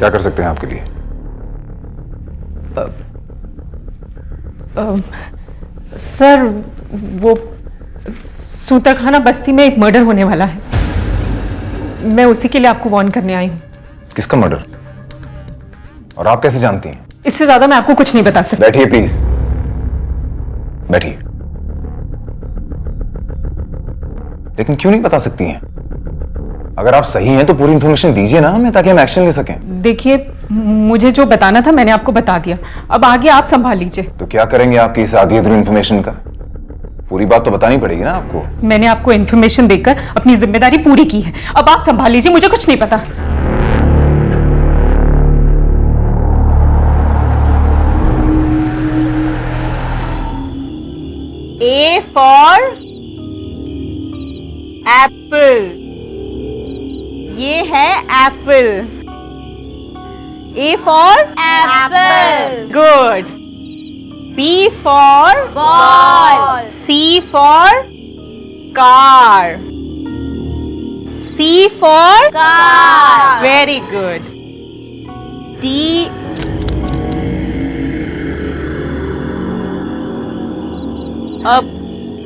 क्या कर सकते हैं आपके लिए? सर, वो सूतरखाना बस्ती में एक मर्डर होने वाला है। मैं उसी के लिए आपको वार्न करने आई हूँ। किसका मर्डर? और आप कैसे जानती हैं? इससे ज्यादा मैं आपको कुछ नहीं बता सकती। बैठिए प्लीज, बैठिए। लेकिन क्यों नहीं बता सकती हैं? अगर आप सही हैं तो पूरी इंफॉर्मेशन दीजिए ना हमें, ताकि हम एक्शन ले सकें। देखिए, मुझे जो बताना था मैंने आपको बता दिया, अब आगे आप संभाल लीजिए। तो क्या करेंगे आपकी इस आधी अधूरी इंफॉर्मेशन का? पूरी बात तो बतानी पड़ेगी ना आपको। मैंने आपको इन्फॉर्मेशन देकर अपनी जिम्मेदारी पूरी की है, अब आप संभाल लीजिए, मुझे कुछ नहीं पता। A for apple, ये है Apple. A for apple. good. B for Ball. C for car. C for Car. very good. D अब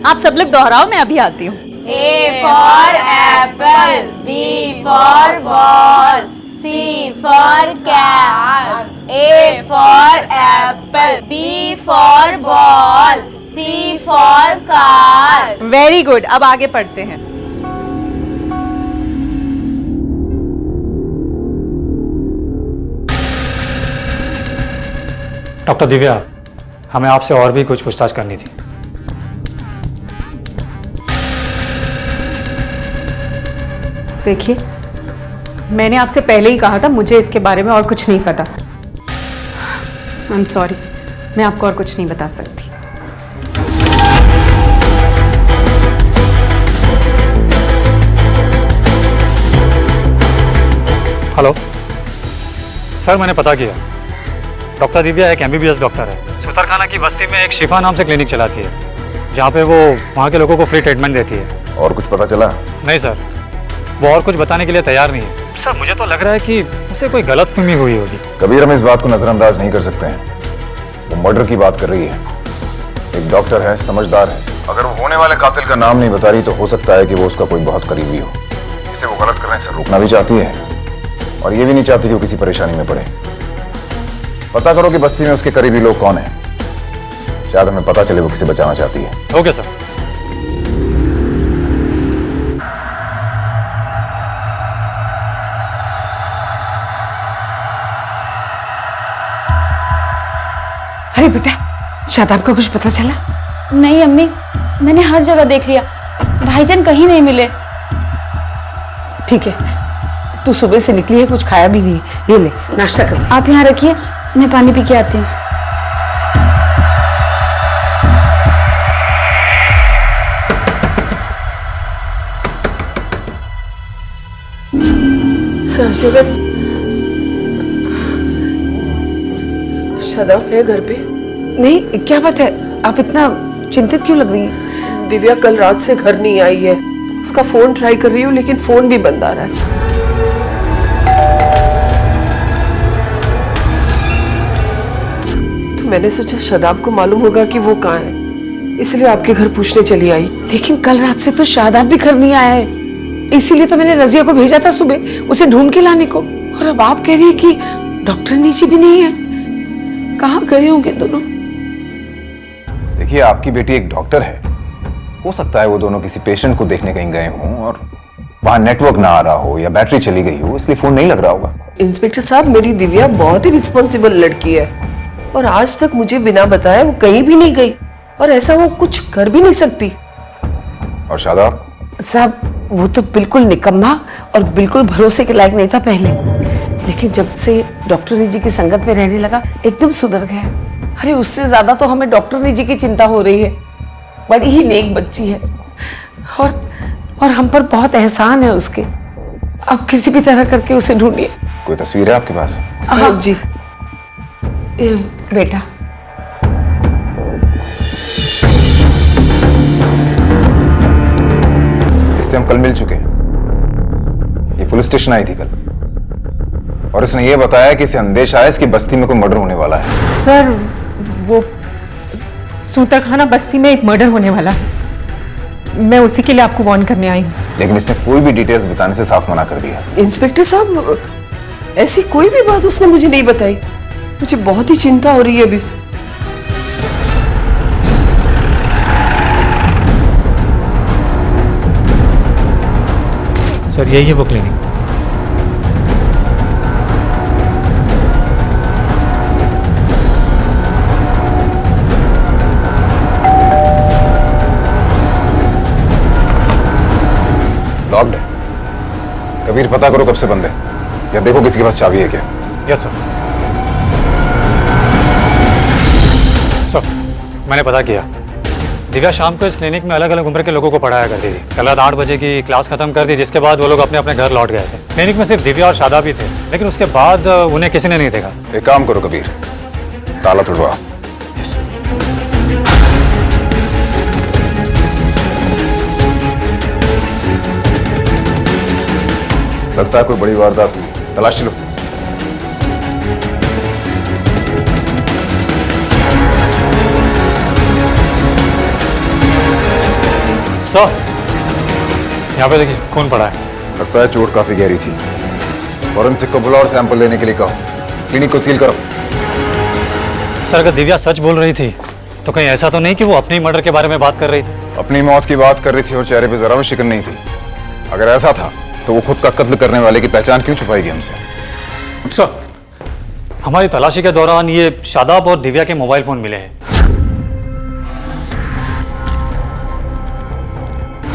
आप सब लोग दोहराओ, मैं अभी आती हूँ। A for apple. B for ball. C for cat. A for apple. B for ball. C for car. Very good, अब आगे पढ़ते हैं। डॉक्टर दिव्या, हमें आपसे और भी कुछ पूछताछ करनी थी। देखिए, मैंने आपसे पहले ही कहा था मुझे इसके बारे में और कुछ नहीं पता। आई एम सॉरी, मैं आपको और कुछ नहीं बता सकती। हेलो सर, मैंने पता किया। डॉक्टर दिव्या एक MBBS डॉक्टर है। सूतरखाना की बस्ती में एक शिफा नाम से क्लिनिक चलाती है, जहाँ पे वो वहाँ के लोगों को फ्री ट्रीटमेंट देती है। और कुछ पता चला? नहीं सर, वो और कुछ बताने के लिए तैयार नहीं है। सर, मुझे तो लग रहा है कि उसे कोई गलतफहमी हुई होगी। कबीर, हम इस बात को नजरअंदाज नहीं कर सकते हैं। वो मर्डर की बात कर रही है, एक डॉक्टर है, समझदार है। अगर वो होने वाले कातिल का नाम नहीं बता रही तो हो सकता है कि वो उसका कोई बहुत करीबी हो। इसे वो गलत करने से रोकना भी चाहती है और ये भी नहीं चाहती कि वो किसी परेशानी में पड़े। पता करो कि बस्ती में उसके करीबी लोग कौन हैं, शायद हमें पता चले वो किसे बचाना चाहती है। Okay sir. अरे बेटा, शादाब का कुछ पता चला? नहीं अम्मी, मैंने हर जगह देख लिया, भाईजान कहीं नहीं मिले। ठीक है, तू सुबह से निकली है, कुछ खाया भी नहीं है, ये ले नाश्ता कर। आप यहाँ रखिए, मैं पानी पी के आती हूँ। शादाब है घर पे? नहीं, क्या बात है, आप इतना चिंतित क्यों लग रही हैं? दिव्या कल रात से घर नहीं आई है, उसका फोन ट्राई कर रही हूँ लेकिन फोन भी बंद आ रहा है। तो मैंने सोचा शादाब को मालूम होगा कि वो कहाँ है, इसलिए आपके घर पूछने चली आई। लेकिन कल रात से तो शादाब भी घर नहीं आया है, इसीलिए तो मैंने रजिया को भेजा था सुबह उसे ढूंढ के लाने को। और अब आप कह रही है कि डॉक्टर नीचे भी नहीं है, कहाँ गए होंगे दोनों? देखिए, आपकी बेटी एक डॉक्टर है, हो सकता है वो दोनों किसी पेशेंट को देखने कहीं गए हों और वहां नेटवर्क ना आ रहा हो या बैटरी चली गई हो, इसलिए फोन नहीं लग रहा होगा। इंस्पेक्टर साहब, मेरी दिव्या बहुत ही रिस्पॉन्सिबल लड़की है और आज तक मुझे बिना बताए वो कहीं भी नहीं गई और ऐसा वो कुछ कर भी नहीं सकती। और शादाब? साहब, वो तो बिल्कुल निकम्मा और बिल्कुल भरोसे के लायक नहीं था पहले, लेकिन जब से डॉक्टर जी की संगत में रहने लगा एकदम सुधर गया। अरे उससे ज्यादा तो हमें डॉक्टर जी की चिंता हो रही है, बड़ी ही नेक बच्ची है और हम पर बहुत एहसान है उसके। अब किसी भी तरह करके उसे ढूंढिए। कोई तस्वीर है आपके पास? हाँ जी। बेटा, इससे हम कल मिल चुके हैं, ये पुलिस स्टेशन आई थी कल और उसने ये बताया कि इसे अंदेशा है इसकी बस्ती में कोई मर्डर होने वाला है। सर वो सूतरखाना बस्ती में एक मर्डर होने वाला है, मैं उसी के लिए आपको वार्न करने आई हूँ। लेकिन इसने कोई भी डिटेल्स बताने से साफ मना कर दिया। इंस्पेक्टर साहब, ऐसी कोई भी बात उसने मुझे नहीं बताई। मुझे बहुत ही चिंता हो रही है अभी से। सर यही है वो क्लिनिक। लॉक्ड है। कबीर पता करो कब से बंद है, या देखो किसी के पास चाबी है क्या। Yes sir. सर मैंने पता किया, दिव्या शाम को इस क्लिनिक में अलग अलग उम्र के लोगों को पढ़ाया करती थी। कल रात 8 बजे की क्लास खत्म कर दी, जिसके बाद वो लोग अपने अपने घर लौट गए थे। क्लिनिक में सिर्फ दिव्या और शादाब भी थे, लेकिन उसके बाद उन्हें किसी ने नहीं देखा। एक काम करो कबीर, ताला तुड़वा। लगता है कोई बड़ी वारदात हुई, तलाश लो। सर यहाँ पे देखिए खून पड़ा है। लगता है चोट काफी गहरी थी। फॉरेंसिक को बुलाओ और सैंपल लेने के लिए कहो। क्लिनिक को सील करो। सर अगर दिव्या सच बोल रही थी तो कहीं ऐसा तो नहीं कि वो अपनी मर्डर के बारे में बात कर रही थी? अपनी मौत की बात कर रही थी और चेहरे पे जरा भी शिकन नहीं थी। अगर ऐसा था तो वो खुद का कत्ल करने वाले की पहचान क्यों छुपाएगी हमसे? सर हमारी तलाशी के दौरान ये शादाब और दिव्या के मोबाइल फोन मिले हैं।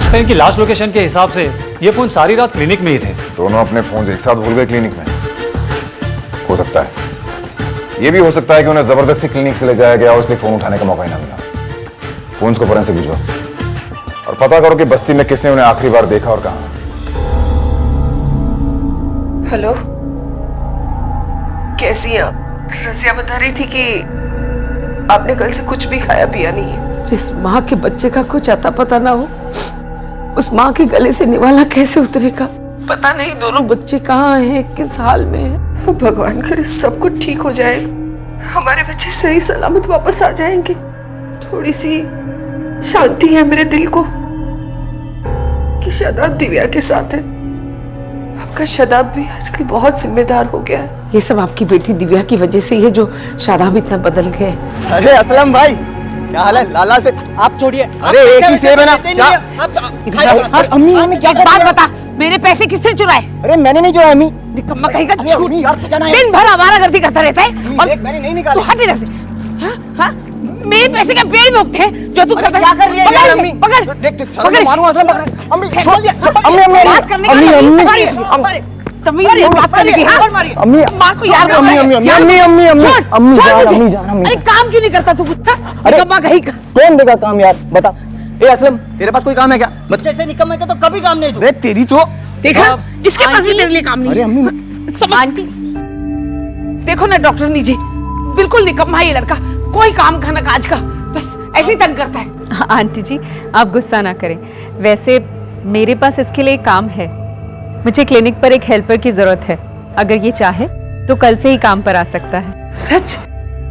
सर इनकी लास्ट लोकेशन के हिसाब से ये फोन सारी रात क्लिनिक में ही थे। दोनों अपने फोन एक साथ भूल गए क्लिनिक में। हो सकता है, ये भी हो सकता है कि उन्हें जबरदस्ती क्लिनिक से ले जाया गया और इसलिए फोन उठाने का मौका ही ना मिला। फोन को फॉरेंसिक भिजवाओ और पता करो कि बस्ती में किसने उन्हें आखिरी बार देखा और कहां। हेलो, कैसी हैं आप? रजिया बता रही थी कि आपने कल से कुछ भी खाया पिया नहीं है। जिस माँ के बच्चे का कुछ अता पता ना हो, उस माँ के गले से निवाला कैसे उतरेगा? पता नहीं दोनों बच्चे कहाँ हैं, किस हाल में हैं। भगवान करे सब कुछ ठीक हो जाएगा, हमारे बच्चे सही सलामत वापस आ जाएंगे। थोड़ी सी शांति है मेरे दिल को कि शादाब दिव्या के साथ है। आपका शादाब भी आजकल बहुत जिम्मेदार हो गया है। ये सब आपकी बेटी दिव्या की वजह से ही जो शादाब इतना बदल गए। अरे असलम भाई, क्या हाल है? लाला से आप छोड़िए। अरे एक ही सेब है ना? क्या? अम्मी अम्मी क्या बात बता, मेरे पैसे किसने चुराए? अरे मैंने नहीं चुराया अम्मी। निकम्मा कहीं का अरे अम्मी यार, बचाना है। दिन भर आवारागर्दी करता रहता है और मैंने नहीं निकाला। तू हट इधर से। हाँ? हाँ? मेरे पैसे का पेड़ में उगते हैं जो तू करता है। क्या कर रही है यार अम्मी? पकड़ देख पकड़, मारूं असलम पकड़। अम्मी छोड़ दिया। अम्मी अम्मी बात करने का तमीज नहीं, बात करने की। अम्मी माँ को याद अम्मी अम्मी अम्मी अम्मी अम्मी अम्मी अम्मी जान अम्मी जान अम्मी। अरे काम क्यों नहीं करता तू? अरे निकम्मा कहीं का। कौन देगा काम यार, बता। ए असलम, तेरे पास कोई काम है क्या? बच्चे से निकम्मे का तो कभी काम नहीं। अरे तेरी तो देखा, इसके पास भी तेरे लिए काम नहीं। अरे अम्मी समझ आंटी, देखो ना डॉक्टर जी, बिल्कुल निकम्मा है ये लड़का। कोई काम खाना काज का, बस ऐसे ही तंग करता है। आंटी जी आप गुस्सा ना करें, वैसे मेरे पास इसके लिए काम है। मुझे क्लिनिक पर एक हेल्पर की जरूरत है, अगर ये चाहे तो कल से ही काम पर आ सकता है। सच?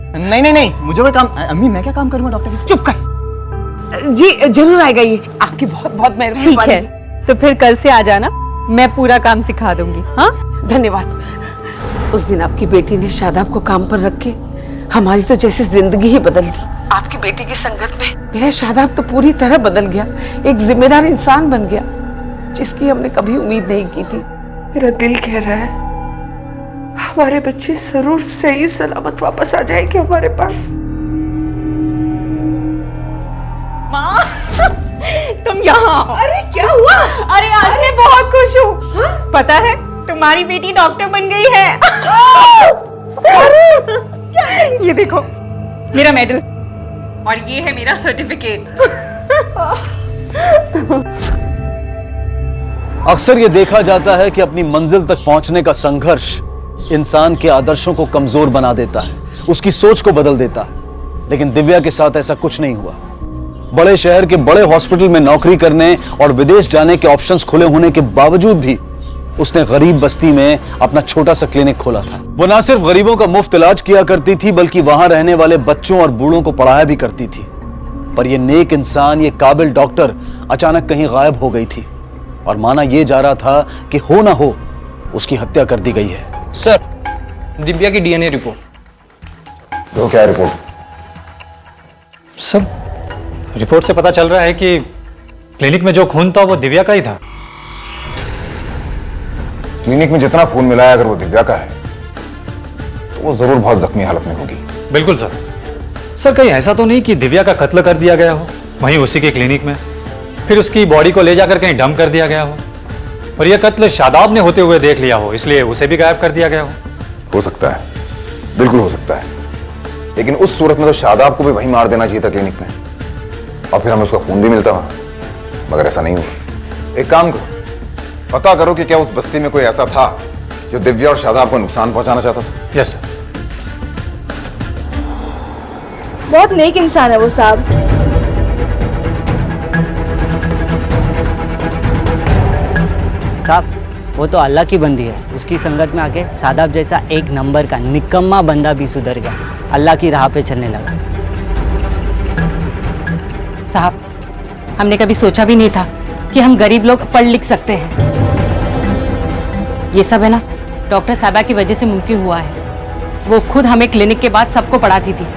नहीं नहीं नहीं, मुझे कोई काम। अम्मी मैं क्या काम करूंगा डॉक्टर के? चुप कर जी, जरूर आएगा ये। आपकी बहुत बहुत ठीक मेहरबानी। है, तो फिर कल से आ जाना, मैं पूरा काम सिखा दूंगी। हाँ धन्यवाद। उस दिन आपकी बेटी ने शादाब को काम पर रख के हमारी तो जैसे जिंदगी ही बदल दी। आपकी बेटी की संगत में मेरा शादाब तो पूरी तरह बदल गया, एक जिम्मेदार इंसान बन गया, जिसकी हमने कभी उम्मीद नहीं की थी। मेरा दिल कह रहा है हमारे बच्चे जरूर सही सलामत वापस आ जाएंगे हमारे पास। माँ तुम यहाँ? अरे क्या हुआ? अरे आज मैं बहुत खुश हूँ। पता है तुम्हारी बेटी डॉक्टर बन गई है। ये देखो मेरा मेडल और ये है मेरा सर्टिफिकेट। अक्सर ये देखा जाता है कि अपनी मंजिल तक पहुंचने का संघर्ष इंसान के आदर्शों को कमजोर बना देता है, उसकी सोच को बदल देता है। लेकिन दिव्या के साथ ऐसा कुछ नहीं हुआ। बड़े शहर के बड़े हॉस्पिटल में नौकरी करने और विदेश जाने के ऑप्शंस खुले होने के बावजूद भी उसने गरीब बस्ती में अपना छोटा सा क्लिनिक खोला था। वो ना सिर्फ गरीबों का मुफ्त इलाज किया करती थी, बल्कि वहां रहने वाले बच्चों और बूढ़ों को पढ़ाया भी करती थी। पर ये नेक इंसान, ये काबिल डॉक्टर अचानक कहीं गायब हो गई थी और माना यह जा रहा था कि हो ना हो उसकी हत्या कर दी गई है। सर, दिव्या की डीएनए रिपोर्ट। तो क्या है रिपोर्ट? सब रिपोर्ट से पता चल रहा है कि क्लिनिक में जो खून था वो दिव्या का ही था। क्लिनिक में जितना खून मिला है, अगर वो दिव्या का है तो वो जरूर बहुत जख्मी हालत में होगी। बिल्कुल सर। सर कहीं ऐसा तो नहीं कि दिव्या का कत्ल कर दिया गया हो वहीं उसी के क्लिनिक में, फिर उसकी बॉडी को ले जाकर कहीं डंप कर दिया गया हो और यह कत्ल शादाब ने होते हुए देख लिया हो, इसलिए उसे भी गायब कर दिया गया हो सकता है, बिल्कुल हो सकता है, लेकिन उस सूरत में तो शादाब को भी वहीं मार देना चाहिए था क्लिनिक में, और फिर हमें उसका खून भी मिलता वहां। मगर ऐसा नहीं हुआ। एक काम करो, पता करो कि क्या उस बस्ती में कोई ऐसा था जो दिव्या और शादाब को नुकसान पहुंचाना चाहता था। Yes sir. बहुत नेक इंसान है वो साहब। साहब वो तो अल्लाह की बंदी है, उसकी संगत में आके शादाब जैसा एक नंबर का निकम्मा बंदा भी सुधर गया, अल्लाह की राह पे चलने लगा। साहब हमने कभी सोचा भी नहीं था कि हम गरीब लोग पढ़ लिख सकते हैं। ये सब है ना डॉक्टर साहबा की वजह से मुमकिन हुआ है। वो खुद हमें क्लिनिक के बाद सबको पढ़ाती थी।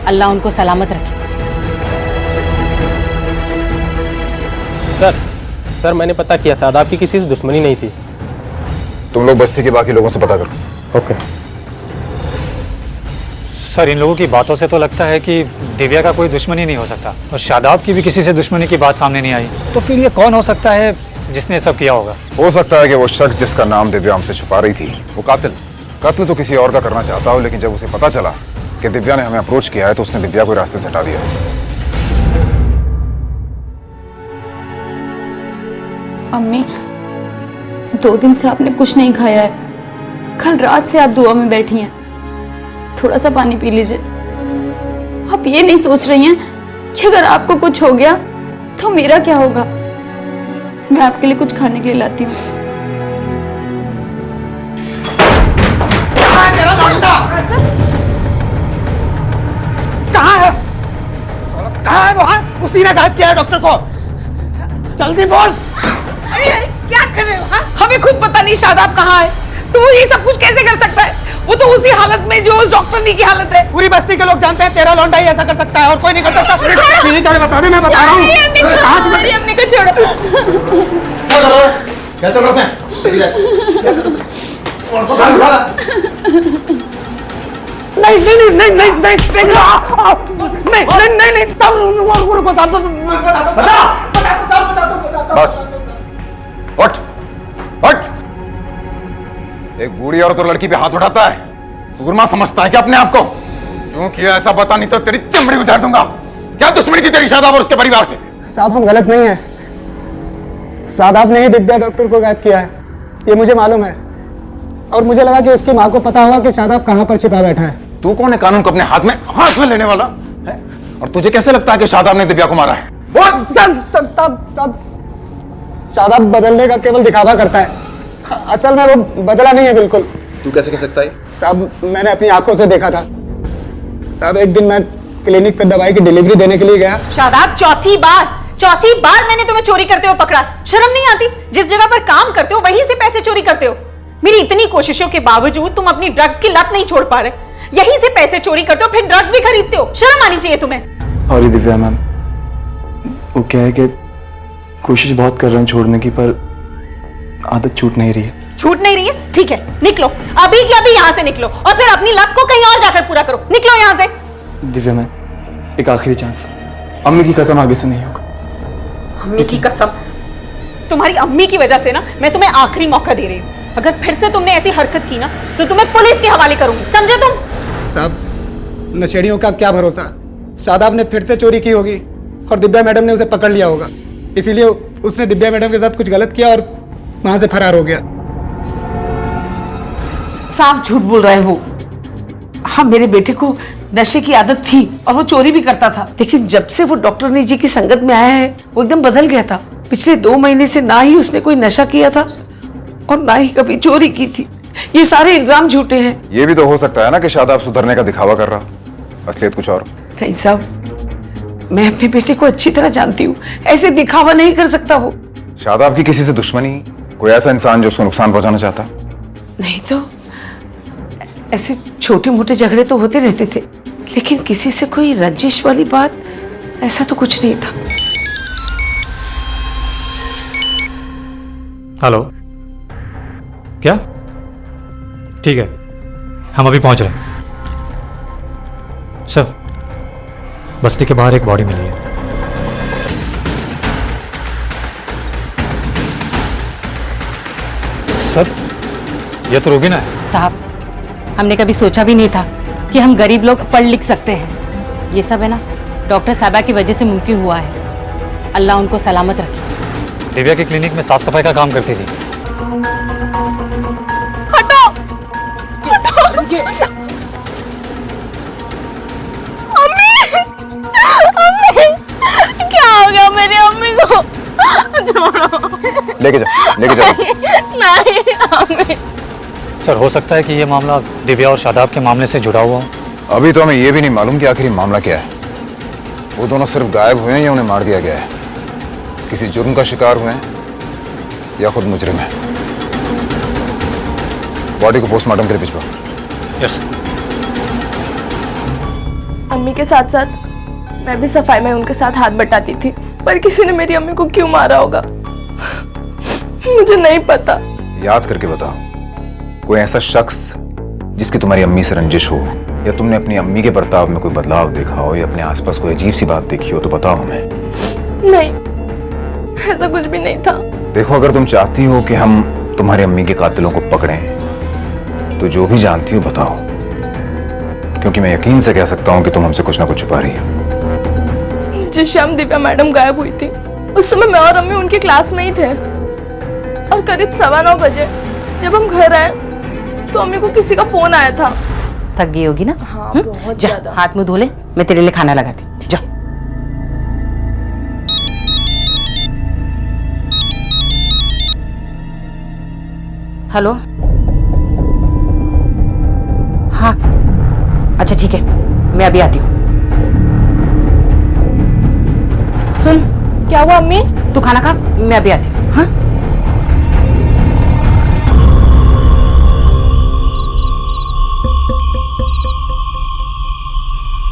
अल्लाह उनको सलामत रखे। सर मैंने पता किया, शादाब की किसी से दुश्मनी नहीं थी। तुम लोग बस्ती के बाकी लोगों से पता करो। ओके सर, इन लोगों की बातों से तो लगता है कि दिव्या का कोई दुश्मनी नहीं हो सकता और शादाब की भी किसी से दुश्मनी की बात सामने नहीं आई, तो फिर ये कौन हो सकता है जिसने ये सब किया होगा? हो सकता है कि वो शख्स जिसका नाम दिव्या हमसे छुपा रही थी वो कत्ल तो किसी और का करना चाहता हो, लेकिन जब उसे पता चला कि दिव्या ने हमें अप्रोच किया है तो उसने दिव्या को रास्ते से हटा दिया। अम्मी 2 दिन से आपने कुछ नहीं खाया है, कल रात से आप दुआ में बैठी हैं, थोड़ा सा पानी पी लीजिए। आप ये नहीं सोच रही हैं कि अगर आपको कुछ हो गया तो मेरा क्या होगा? मैं आपके लिए कुछ खाने के लिए लाती हूँ। कहाँ है वो? उसी ने गायब किया है डॉक्टर को। जल्दी बोल। क्या कर रहे हो? हमें खुद पता नहीं शादाब कहाँ है, तो वो ये सब कुछ कैसे कर सकता है? वो तो उसी हालत में जो उस डॉक्टरनी की हालत है। पूरी बस्ती के लोग जानते हैं तेरा लौंडा ही ऐसा कर सकता है और कोई नहीं कर सकता। सीधी तरह बता दे, मैं बता रहा हूँ। मेरी अम्मी को छोड़ो। क्या चल रहा है? नहीं नहीं नहीं नहीं नहीं नहीं नहीं नहीं नहीं सब रुको सब बता। बस उठ उठ। एक बूढ़ी औरत और लड़की पे हाथ उठाता है, सूरमा समझता है कि अपने आप को? क्यों किया ऐसा बता, नहीं तो तेरी चमड़ी उतार दूंगा। क्या दुश्मनी थी तेरी शादाब और उसके परिवार से? साहब हम गलत नहीं है, शादाब ने ही दिव्या डॉक्टर को गायब किया है, ये मुझे मालूम है। और मुझे लगा कि उसकी माँ को पता होगा कि शादाब कहाँ पर छिपा बैठा है। तू कौन है कानून को अपने हाथ में लेने वाला है? और तुझे कैसे लगता है कि शादाब ने दिव्या को मारा है? शादाब बदलने का केवल दिखावा करता है, असल में वो बदला नहीं है बिल्कुल। तू कैसे कह सकता है? साहब मैंने अपनी आंखों से देखा था। साहब एक दिन मैं क्लिनिक पे दवाई की डिलीवरी देने के लिए गया। शादाब चौथी बार मैंने तुम्हें चोरी करते हुए पकड़ा। शर्म नहीं आती? जिस जगह पर काम करते हो वहीं से पैसे चोरी करते हो। मेरी इतनी कोशिशों के बावजूद तुम अपनी ड्रग्स की लत नहीं छोड़ पा रहे, यहीं से पैसे चोरी करते हो, फिर ड्रग्स भी खरीदते हो। शर्म आनी चाहिए तुम्हें। और दिव्या मैम, वो क्या है कि कोशिश बहुत कर रहे हैं छोड़ने की, पर आदत छूट नहीं रही है। छूट नहीं रही है? ठीक है, निकलो अभी के अभी यहाँ से निकलो और फिर अपनी लत को कहीं और जाकर पूरा करो। निकलो यहाँ से। दिव्या मैम, एक आखिरी चांस, अम्मी की कसम आगे से नहीं होगा। अम्मी की कसम? तुम्हारी अम्मी की वजह से ना मैं तुम्हें आखिरी मौका दे रही हूँ। अगर फिर से तुमने ऐसी हरकत की ना तो तुम्हें पुलिस के हवाले करूंगी, समझे तुम? साहब नशेड़ियों का क्या भरोसा, शादाब ने फिर से चोरी की होगी और दिव्या मैडम ने उसे पकड़ लिया होगा, इसीलिए उसने दिव्या मैडम के साथ कुछ गलत किया और वहां से फरार हो गया। साफ झूठ बोल रहा है वो। हाँ मेरे बेटे को नशे की आदत थी और वो चोरी भी करता था, लेकिन जब से वो डॉक्टर जी की संगत में आया है वो एकदम बदल गया था। पिछले 2 महीने से ना ही उसने कोई नशा किया था और ना ही कभी चोरी की थी। ये सारे इल्जाम झूठे हैं। ये भी तो हो सकता है ना कि शादाब सुधरने का दिखावा कर रहा, असलियत कुछ और। नहीं साहब, मैं अपने बेटे को अच्छी तरह जानती हूँ, ऐसे दिखावा नहीं कर सकता वो। शादाब की किसी से दुश्मनी, कोई ऐसा इंसान जो उसको नुकसान पहुंचाना चाहता? नहीं तो ऐसे छोटे मोटे झगड़े तो होते रहते थे, लेकिन किसी से कोई रंजिश वाली बात ऐसा तो कुछ नहीं था। हेलो, क्या? ठीक है, हम अभी पहुंच रहे हैं। सर, बस्ती के बाहर एक बॉडी मिली है। सर, ये तो रूबीना है। साहब, हमने कभी सोचा भी नहीं था कि हम गरीब लोग पढ़ लिख सकते हैं। ये सब है ना डॉक्टर साहबा की वजह से मुमकिन हुआ है। अल्लाह उनको सलामत रखे। दिव्या की क्लिनिक में साफ सफाई का काम करती थी। हटो, हटो। अम्मी, अम्मी, क्या हो गया मेरी अम्मी को? छोड़ो। लेके जाओ। नहीं, अम्मी। सर, हो सकता है कि ये मामला दिव्या और शादाब के मामले से जुड़ा हुआ हो। अभी तो हमें ये भी नहीं मालूम कि आखिर मामला क्या है। वो दोनों सिर्फ गायब हुए हैं या उन्हें मार दिया गया है, किसी जुर्म का शिकार हुए हैं या खुद मुजरिम है। बॉडी को पोस्टमार्टम के लिए भिजवाओ। यस। अम्मी के साथ साथ मैं भी सफाई में उनके साथ हाथ बटाती थी, पर किसी ने मेरी अम्मी को क्यों मारा होगा मुझे नहीं पता। याद करके बताओ, कोई ऐसा शख्स जिसकी तुम्हारी अम्मी से रंजिश हो, या तुमने अपनी अम्मी के बर्ताव में कोई बदलाव देखा हो, या अपने आसपास कोई अजीब सी बात देखी हो तो बताओ हमें। नहीं, ऐसा कुछ भी नहीं था। देखो, अगर तुम चाहती हो कि हम तुम्हारी अम्मी के कातिलों को पकड़ें तो जो भी जानती हो बताओ, क्योंकि मैं यकीन से कह सकता हूँ कि तुम हमसे कुछ ना कुछ छुपा रही हो। जिस शाम दिव्या मैडम गायब हुई थी उस समय मैं और अम्मी उनकी क्लास में ही थे, और करीब 9:15 बजे जब हम घर आए तो अम्मी को किसी का फोन आया था। थक गई होगी ना? हाँ, बहुत जा, ज्यादा। हाथ मुंह धो ले, मैं तेरे लिए खाना लगाती हूँ। जा। हेलो, हाँ, अच्छा ठीक है, मैं अभी आती हूँ। सुन, क्या हुआ अम्मी? तू खाना खा, मैं अभी आती हूँ। हाँ,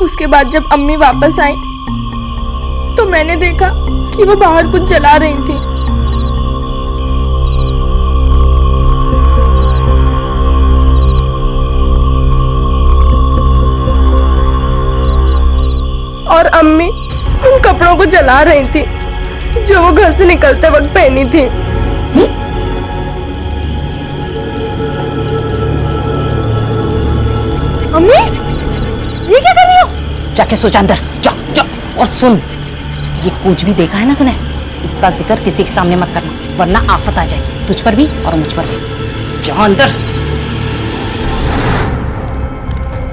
उसके बाद जब अम्मी वापस आई तो मैंने देखा कि वो बाहर कुछ जला रही थी। और अम्मी उन कपड़ों को जला रही थी जो वो घर से निकलते वक्त पहनी थी। अम्मी, ये क्या कर रही हो? जाके सोचा अंदर जा जा। और सुन, ये कुछ भी देखा है ना तूने, इसका जिक्र किसी के सामने मत करना, वरना आफत आ जाएगी तुझ पर भी और मुझ पर भी। जा अंदर।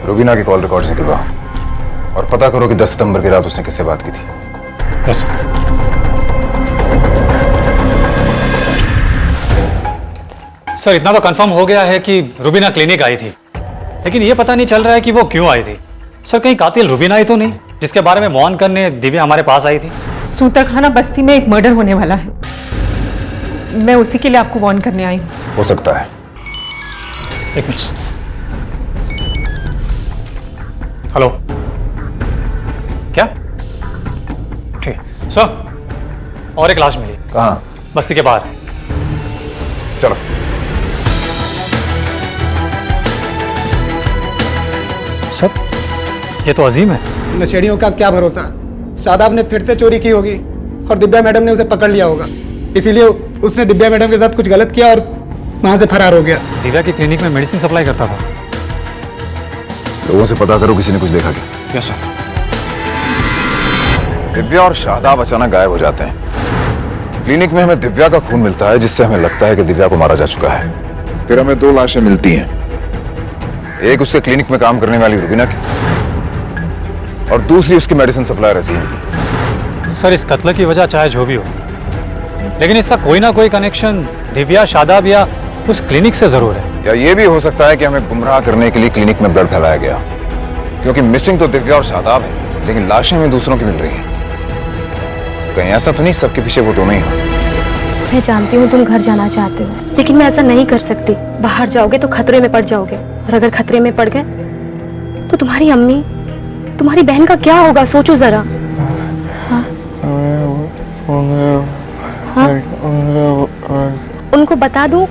रूबीना की कॉल रिकॉर्ड निकलवाओ और पता करो कि 10 सितंबर की रात उसने किससे बात की थी। यस। सर, इतना तो कंफर्म हो गया है कि रूबीना क्लिनिक आई थी, लेकिन ये पता नहीं चल रहा है कि वो क्यों आई थी। सर, कहीं कातिल रूबीना ही तो नहीं जिसके बारे में मौन करने दिव्या हमारे पास आई थी? सूतरखाना बस्ती में एक मर्डर होने वाला है, मैं उसी के लिए आपको वार्न करने आई हूँ। हो सकता है। एक मिनट। हेलो, क्या? ठीक है सर, और एक लाश मिली। कहाँ? बस्ती के बाहर। चलो। सर, ये तो अजीम है। नशेड़ियों का क्या भरोसा, शादाब ने फिर से चोरी की होगी और दिव्या मैडम ने उसे पकड़ लिया होगा, इसीलिए उसने दिव्या मैडम के साथ कुछ गलत किया और वहां से फरार हो गया। दिव्या की क्लिनिक में मेडिसिन सप्लाई करता था। लोगों से पता करो किसी ने कुछ देखा क्या? Yes sir. दिव्या और शादाब अचानक गायब हो जाते हैं। क्लिनिक में हमें दिव्या का खून मिलता है, जिससे हमें लगता है कि दिव्या को मारा जा चुका है। फिर हमें 2 लाशें मिलती हैं, एक उसके क्लिनिक में काम करने वाली रूबीना की और दूसरी उसकी मेडिसिन सप्लायर अजीम की। सर, इस कत्ल की वजह चाहे जो भी हो, लेकिन इसका कोई ना कोई कनेक्शन दिव्या, शादाब या उस क्लिनिक से जरूर है। या ये भी हो सकता है कि हमें गुमराह करने के लिए क्लिनिक में ब्लड फैलाया गया, क्योंकि मिसिंग तो दिव्या और शादाब है, लेकिन लाशें हमें दूसरों की मिल रही हैं। कहीं ऐसा तो नहीं सबके पीछे वो दोनों ही हो? मैं जानती हूँ तुम घर जाना चाहते हो, लेकिन मैं ऐसा नहीं कर सकती। बाहर जाओगे तो खतरे में पड़ जाओगे, और अगर खतरे में पड़ गए तो तुम्हारी अम्मी, तुम्हारी बहन का क्या होगा? सोचो जरा। हाँ? हाँ? उनको बता दूं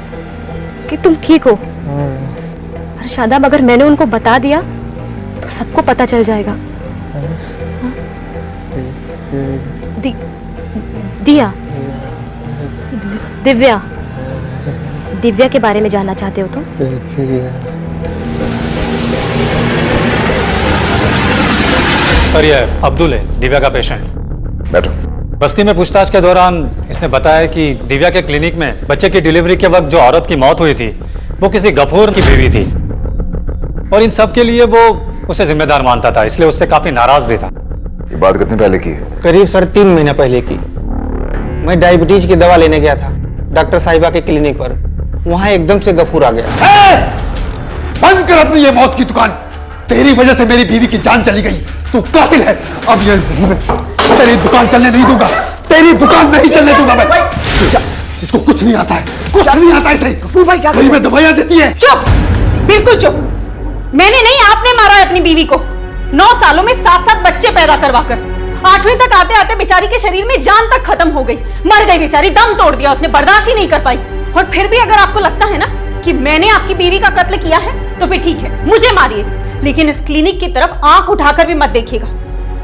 कि तुम ठीक हो, पर शादाब अगर मैंने उनको बता दिया तो सबको पता चल जाएगा। हाँ? दिया, दिव्या, दिव्या के बारे में जानना चाहते हो तुम? सर ये अब्दुल है, दिव्या का पेशेंट। बैठो। बस्ती में पूछताछ के दौरान इसने बताया कि दिव्या के क्लिनिक में बच्चे की डिलीवरी के वक्त जो औरत की मौत हुई थी वो किसी गफूर की बीवी थी, और इन सब के लिए वो उसे जिम्मेदार मानता था, इसलिए उससे काफी नाराज भी था। ये बात कितने पहले की है? करीब सर 3 महीने पहले की। मैं डायबिटीज की दवा लेने गया था डॉक्टर साहिबा के क्लिनिक पर, वहां एकदम से गफूर आ गया। बंद कर अपनी ये मौत की दुकान। तेरी वजह से मेरी बीवी की जान चली गई, तू कातिल है। अब ये तेरी दुकान चलने नहीं दूंगा, तेरी दुकान नहीं चलने दूंगा मैं। इसको कुछ नहीं आता है, कुछ नहीं आता है इसे। गफूर भाई क्या में दवाइयां देती है। चुप, बिल्कुल चुप। मैंने नहीं, आपने मारा है अपनी बीवी को। 9 सालों में 7-7 बच्चे पैदा करवाकर 8वीं तक आते आते बेचारी के शरीर में जान तक खत्म हो गई, मर गई बेचारी, दम तोड़ दिया उसने, बर्दाश्त ही नहीं कर पाई। और फिर भी अगर आपको लगता है ना कि मैंने आपकी बीवी का कत्ल किया है तो फिर ठीक है, मुझे मारिए, लेकिन इस क्लिनिक की तरफ आंख उठाकर भी मत देखिएगा।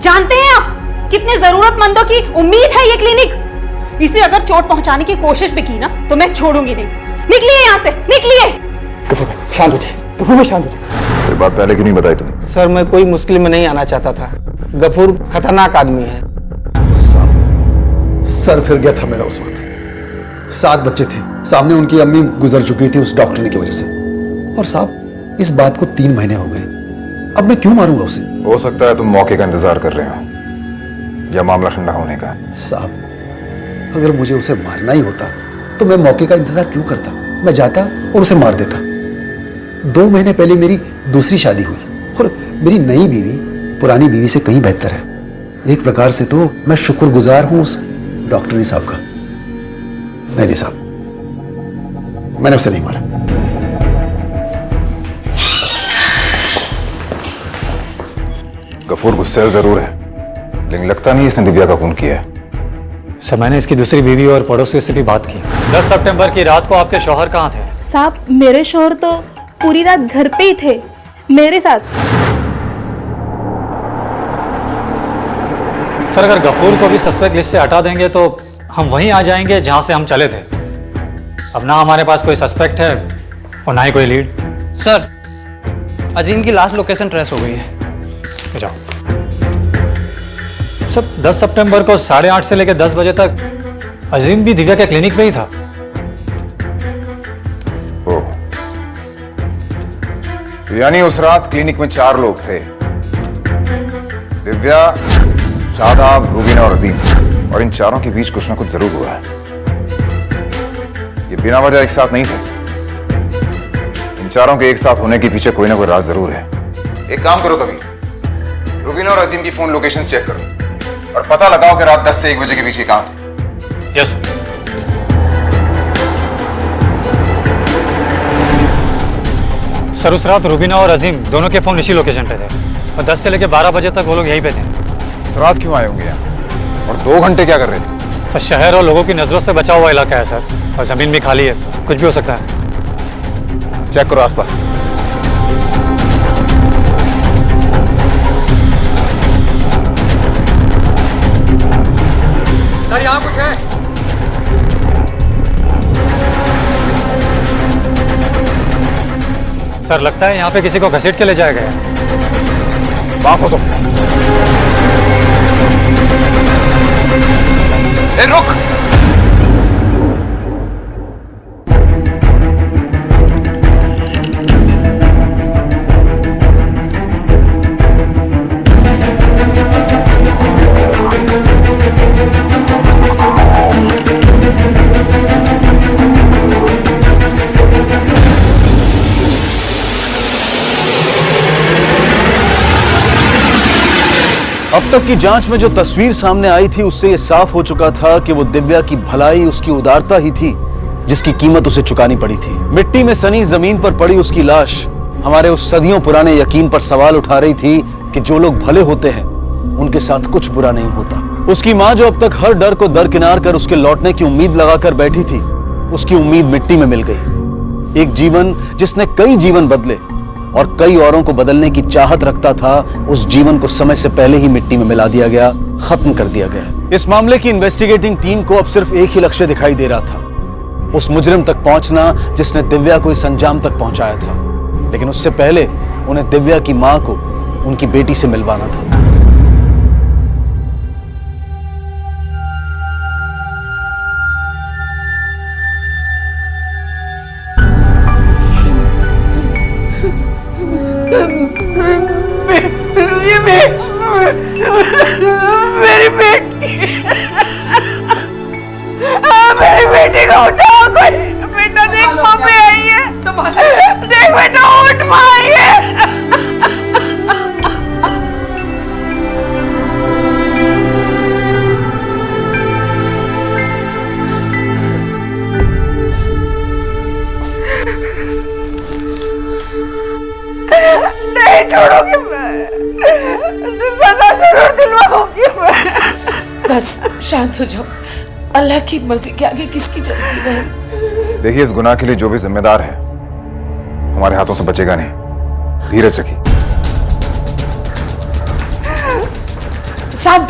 जानते हैं आप कितने जरूरतमंदों की उम्मीद है ये क्लिनिक। इसे अगर चोट पहुंचाने की कोशिश भी की ना तो मैं छोड़ूंगी नहीं। निकलिए यहाँ से, निकलिए। शांत हो जाए, गफूर में शांत हो जाए। ये बात पहले क्यों नहीं बताई तुमने? सर मैं कोई मुश्किल में नहीं आना चाहता था, गफूर खतरनाक आदमी है। सर फिर गया था मेरा उस वक्त। 7 बच्चे थे, सामने उनकी अम्मी गुजर चुकी थी उस डॉक्टर की वजह से, और साहब इस बात को 3 महीने हो गए। अब मैं क्यों मारूंगा उसे? हो सकता है तुम मौके का इंतजार कर रहे हो या मामला ठंडा होने का। साहब अगर मुझे उसे मारना ही होता तो मैं मौके का इंतजार क्यों करता? मैं जाता और उसे मार देता। 2 महीने पहले मेरी दूसरी शादी हुई, और मेरी नई बीवी पुरानी बीवी से कहीं बेहतर है। एक प्रकार से तो मैं शुक्रगुजार हूं उस डॉक्टरी साहब का। नहीं साहब, मैंने उसे नहीं मारा। गफूर गुस्से जरूर है, लेकिन लगता नहीं इसने दिव्या का खून किया है। सर मैंने इसकी दूसरी बीवी और पड़ोसियों से भी बात की। 10 सितंबर की रात को आपके शौहर कहाँ थे? साहब मेरे शोहर तो पूरी रात घर पे ही थे मेरे साथ। सर अगर गफूर को भी सस्पेक्ट लिस्ट से हटा देंगे तो हम वहीं आ जाएंगे जहां से हम चले थे। अब ना हमारे पास कोई सस्पेक्ट है और ना ही कोई लीड। सर अजीम की लास्ट लोकेशन ट्रेस हो गई है। जाओ। सब 10 सितंबर को 8:30 से लेकर 10 बजे तक अजीम भी दिव्या के क्लिनिक में ही था। यानी उस रात क्लिनिक में 4 लोग थे, दिव्या, शादाब, रूबीना और अजीम, और इन चारों के बीच कुछ ना कुछ जरूर हुआ है। ये बिना वजह एक साथ नहीं थे। इन चारों के एक साथ होने के पीछे कोई ना कोई राज जरूर है। एक काम करो कभी, रूबीना और अजीम की फोन लोकेशंस चेक करो और पता लगाओ कि रात 10 से 1 बजे के बीच ये कहां थे। Yes sir. उस रात रूबीना और अजीम दोनों के फोन इसी लोकेशन पे थे, और 10 से लेकर 12 बजे तक वो लोग यहीं पे थे। इस रात क्यों आए होंगे यहाँ? और 2 घंटे क्या कर रहे थे? सर शहर और लोगों की नजरों से बचा हुआ इलाका है सर, और जमीन भी खाली है, कुछ भी हो सकता है। चेक करो आसपास। सर यहाँ कुछ है? सर लगता है यहाँ पे किसी को घसीट के ले जाया गया है। माफ हो तो। रुक। अब तक की जांच में जो तस्वीर सामने आई थी उससे यह साफ हो चुका था कि वो दिव्या की भलाई, उसकी उदारता ही थी जिसकी कीमत उसे चुकानी पड़ी थी। मिट्टी में सनी जमीन पर पड़ी उसकी लाश हमारे उस सदियों पुराने यकीन पर सवाल उठा रही थी कि जो लोग भले होते हैं उनके साथ कुछ बुरा नहीं होता। उसकी मां जो अब तक हर डर को दरकिनार कर उसके लौटने की उम्मीद लगाकर बैठी थी, उसकी उम्मीद मिट्टी में मिल गई। एक जीवन जिसने कई जीवन बदले और कई औरों को बदलने की चाहत रखता था, उस जीवन को समय से पहले ही मिट्टी में मिला दिया गया, खत्म कर दिया गया। इस मामले की इन्वेस्टिगेटिंग टीम को अब सिर्फ एक ही लक्ष्य दिखाई दे रहा था, उस मुजरिम तक पहुंचना जिसने दिव्या को इस अंजाम तक पहुंचाया था। लेकिन उससे पहले उन्हें दिव्या की मां को उनकी बेटी से मिलवाना था। मेरी बेटी, मेरी बेटी को उठाओ कोई। बेटा देख मम्मी आई है, देख बेटा उठ मां आई है। नहीं छोड़ोगी मैं, उसे सजा जरूर दिलवाऊंगी मैं। बस शांत हो जाओ, अल्लाह की मर्जी के आगे किसकी चलती है। देखिए, इस गुनाह के लिए जो भी जिम्मेदार है हमारे हाथों से बचेगा नहीं। धीरज रखिए। साहब,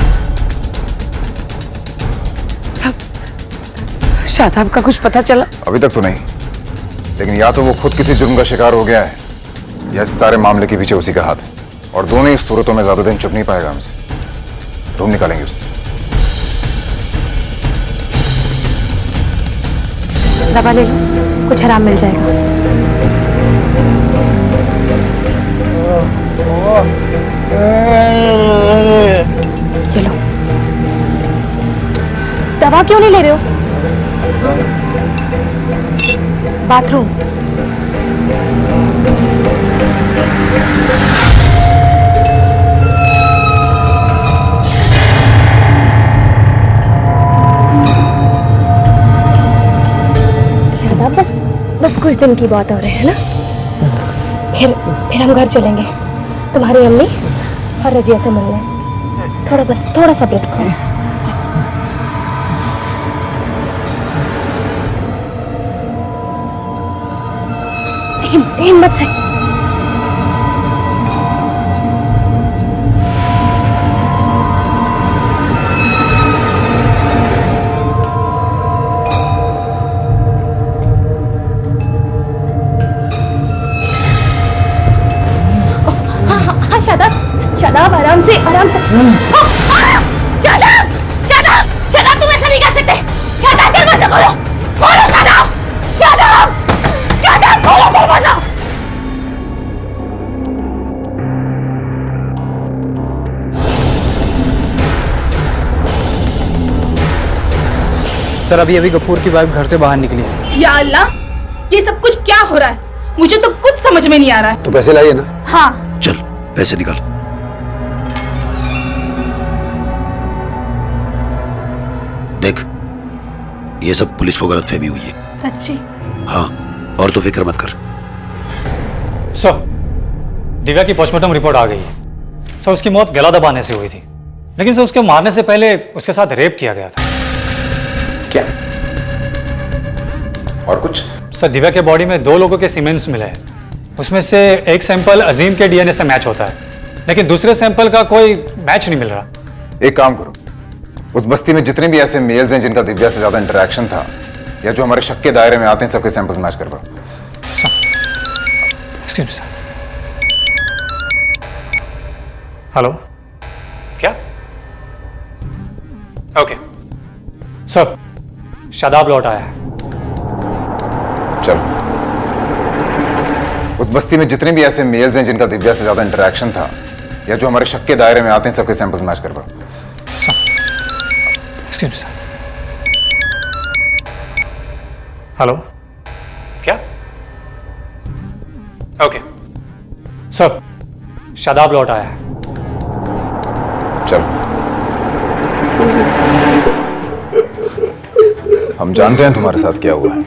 शादाब का कुछ पता चला? अभी तक तो नहीं, लेकिन या तो वो खुद किसी जुर्म का शिकार हो गया है या इस सारे मामले के पीछे उसी का हाथ है, और दोनों ही सूरतों में ज्यादा दिन चुप नहीं पाएगा हमसे। ढूंढ निकालेंगे उसे। दवा ले लो, कुछ आराम मिल जाएगा। ये लो। दवा क्यों नहीं ले रहे हो? बाथरूम। शादाब, बस कुछ दिन की बात हो रही है ना, फिर हम घर चलेंगे तुम्हारी अम्मी और रजिया से मिलने। थोड़ा सा ब्रेक करो। हिम्मत से। हाँ, शादाब आराम से। शादाब तुम ऐसा नहीं कर सकते। शादाब दरवाजा खोलो, शादाब खोलो दरवाजा। सर, अभी गफूर की वाइफ घर से बाहर निकली है। या अल्लाह, ये सब कुछ क्या हो रहा है? मुझे तो कुछ समझ में नहीं आ रहा है। तो पैसे लाइए ना। हाँ, चल पैसे निकाल। देख, ये सब पुलिस को गलतफहमी हुई है। सच्ची? हाँ, और तो फिक्र मत कर। सर, दिव्या की पोस्टमार्टम रिपोर्ट आ गई है। सर, उसकी मौत गला दबाने से हुई थी, लेकिन सर उसके मारने से पहले उसके साथ रेप किया गया था। क्या? और कुछ? सर, दिव्या के बॉडी में 2 लोगों के सीमेंट्स मिले हैं। उसमें से एक सैंपल अजीम के डीएनए से मैच होता है, लेकिन दूसरे सैंपल का कोई मैच नहीं मिल रहा। एक काम करो, उस बस्ती में जितने भी ऐसे मेल्स हैं जिनका दिव्या से ज्यादा इंटरेक्शन था या जो हमारे शक के दायरे में आते हैं, सबके सैंपल्स मैच करवाओ। Excuse me sir. हेलो, क्या? ओके सर, शादाब लौट आया है। चलो, उस बस्ती में जितने भी ऐसे मेल्स हैं जिनका दिव्या से ज्यादा इंटरेक्शन था या जो हमारे शक के दायरे में आते हैं, सबके सैंपल्स मैच करवाओ। Excuse me sir. हेलो, क्या? ओके सर, शादाब लौट आया है। चलो, हम जानते हैं तुम्हारे साथ क्या हुआ है,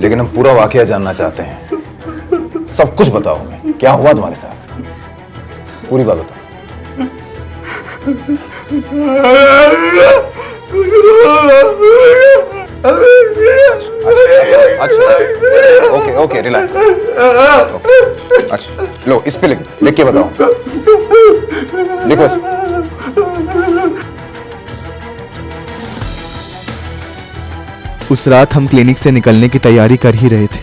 लेकिन हम पूरा वाकया जानना चाहते हैं। सब कुछ बताओ हमें, क्या हुआ तुम्हारे साथ, पूरी बात बताओ। अच्छा, ओके ओके, रिलैक्स। अच्छा, लो इस पे लिख के बताओ, लिखो इस पे। उस रात हम क्लिनिक से निकलने की तैयारी कर ही रहे थे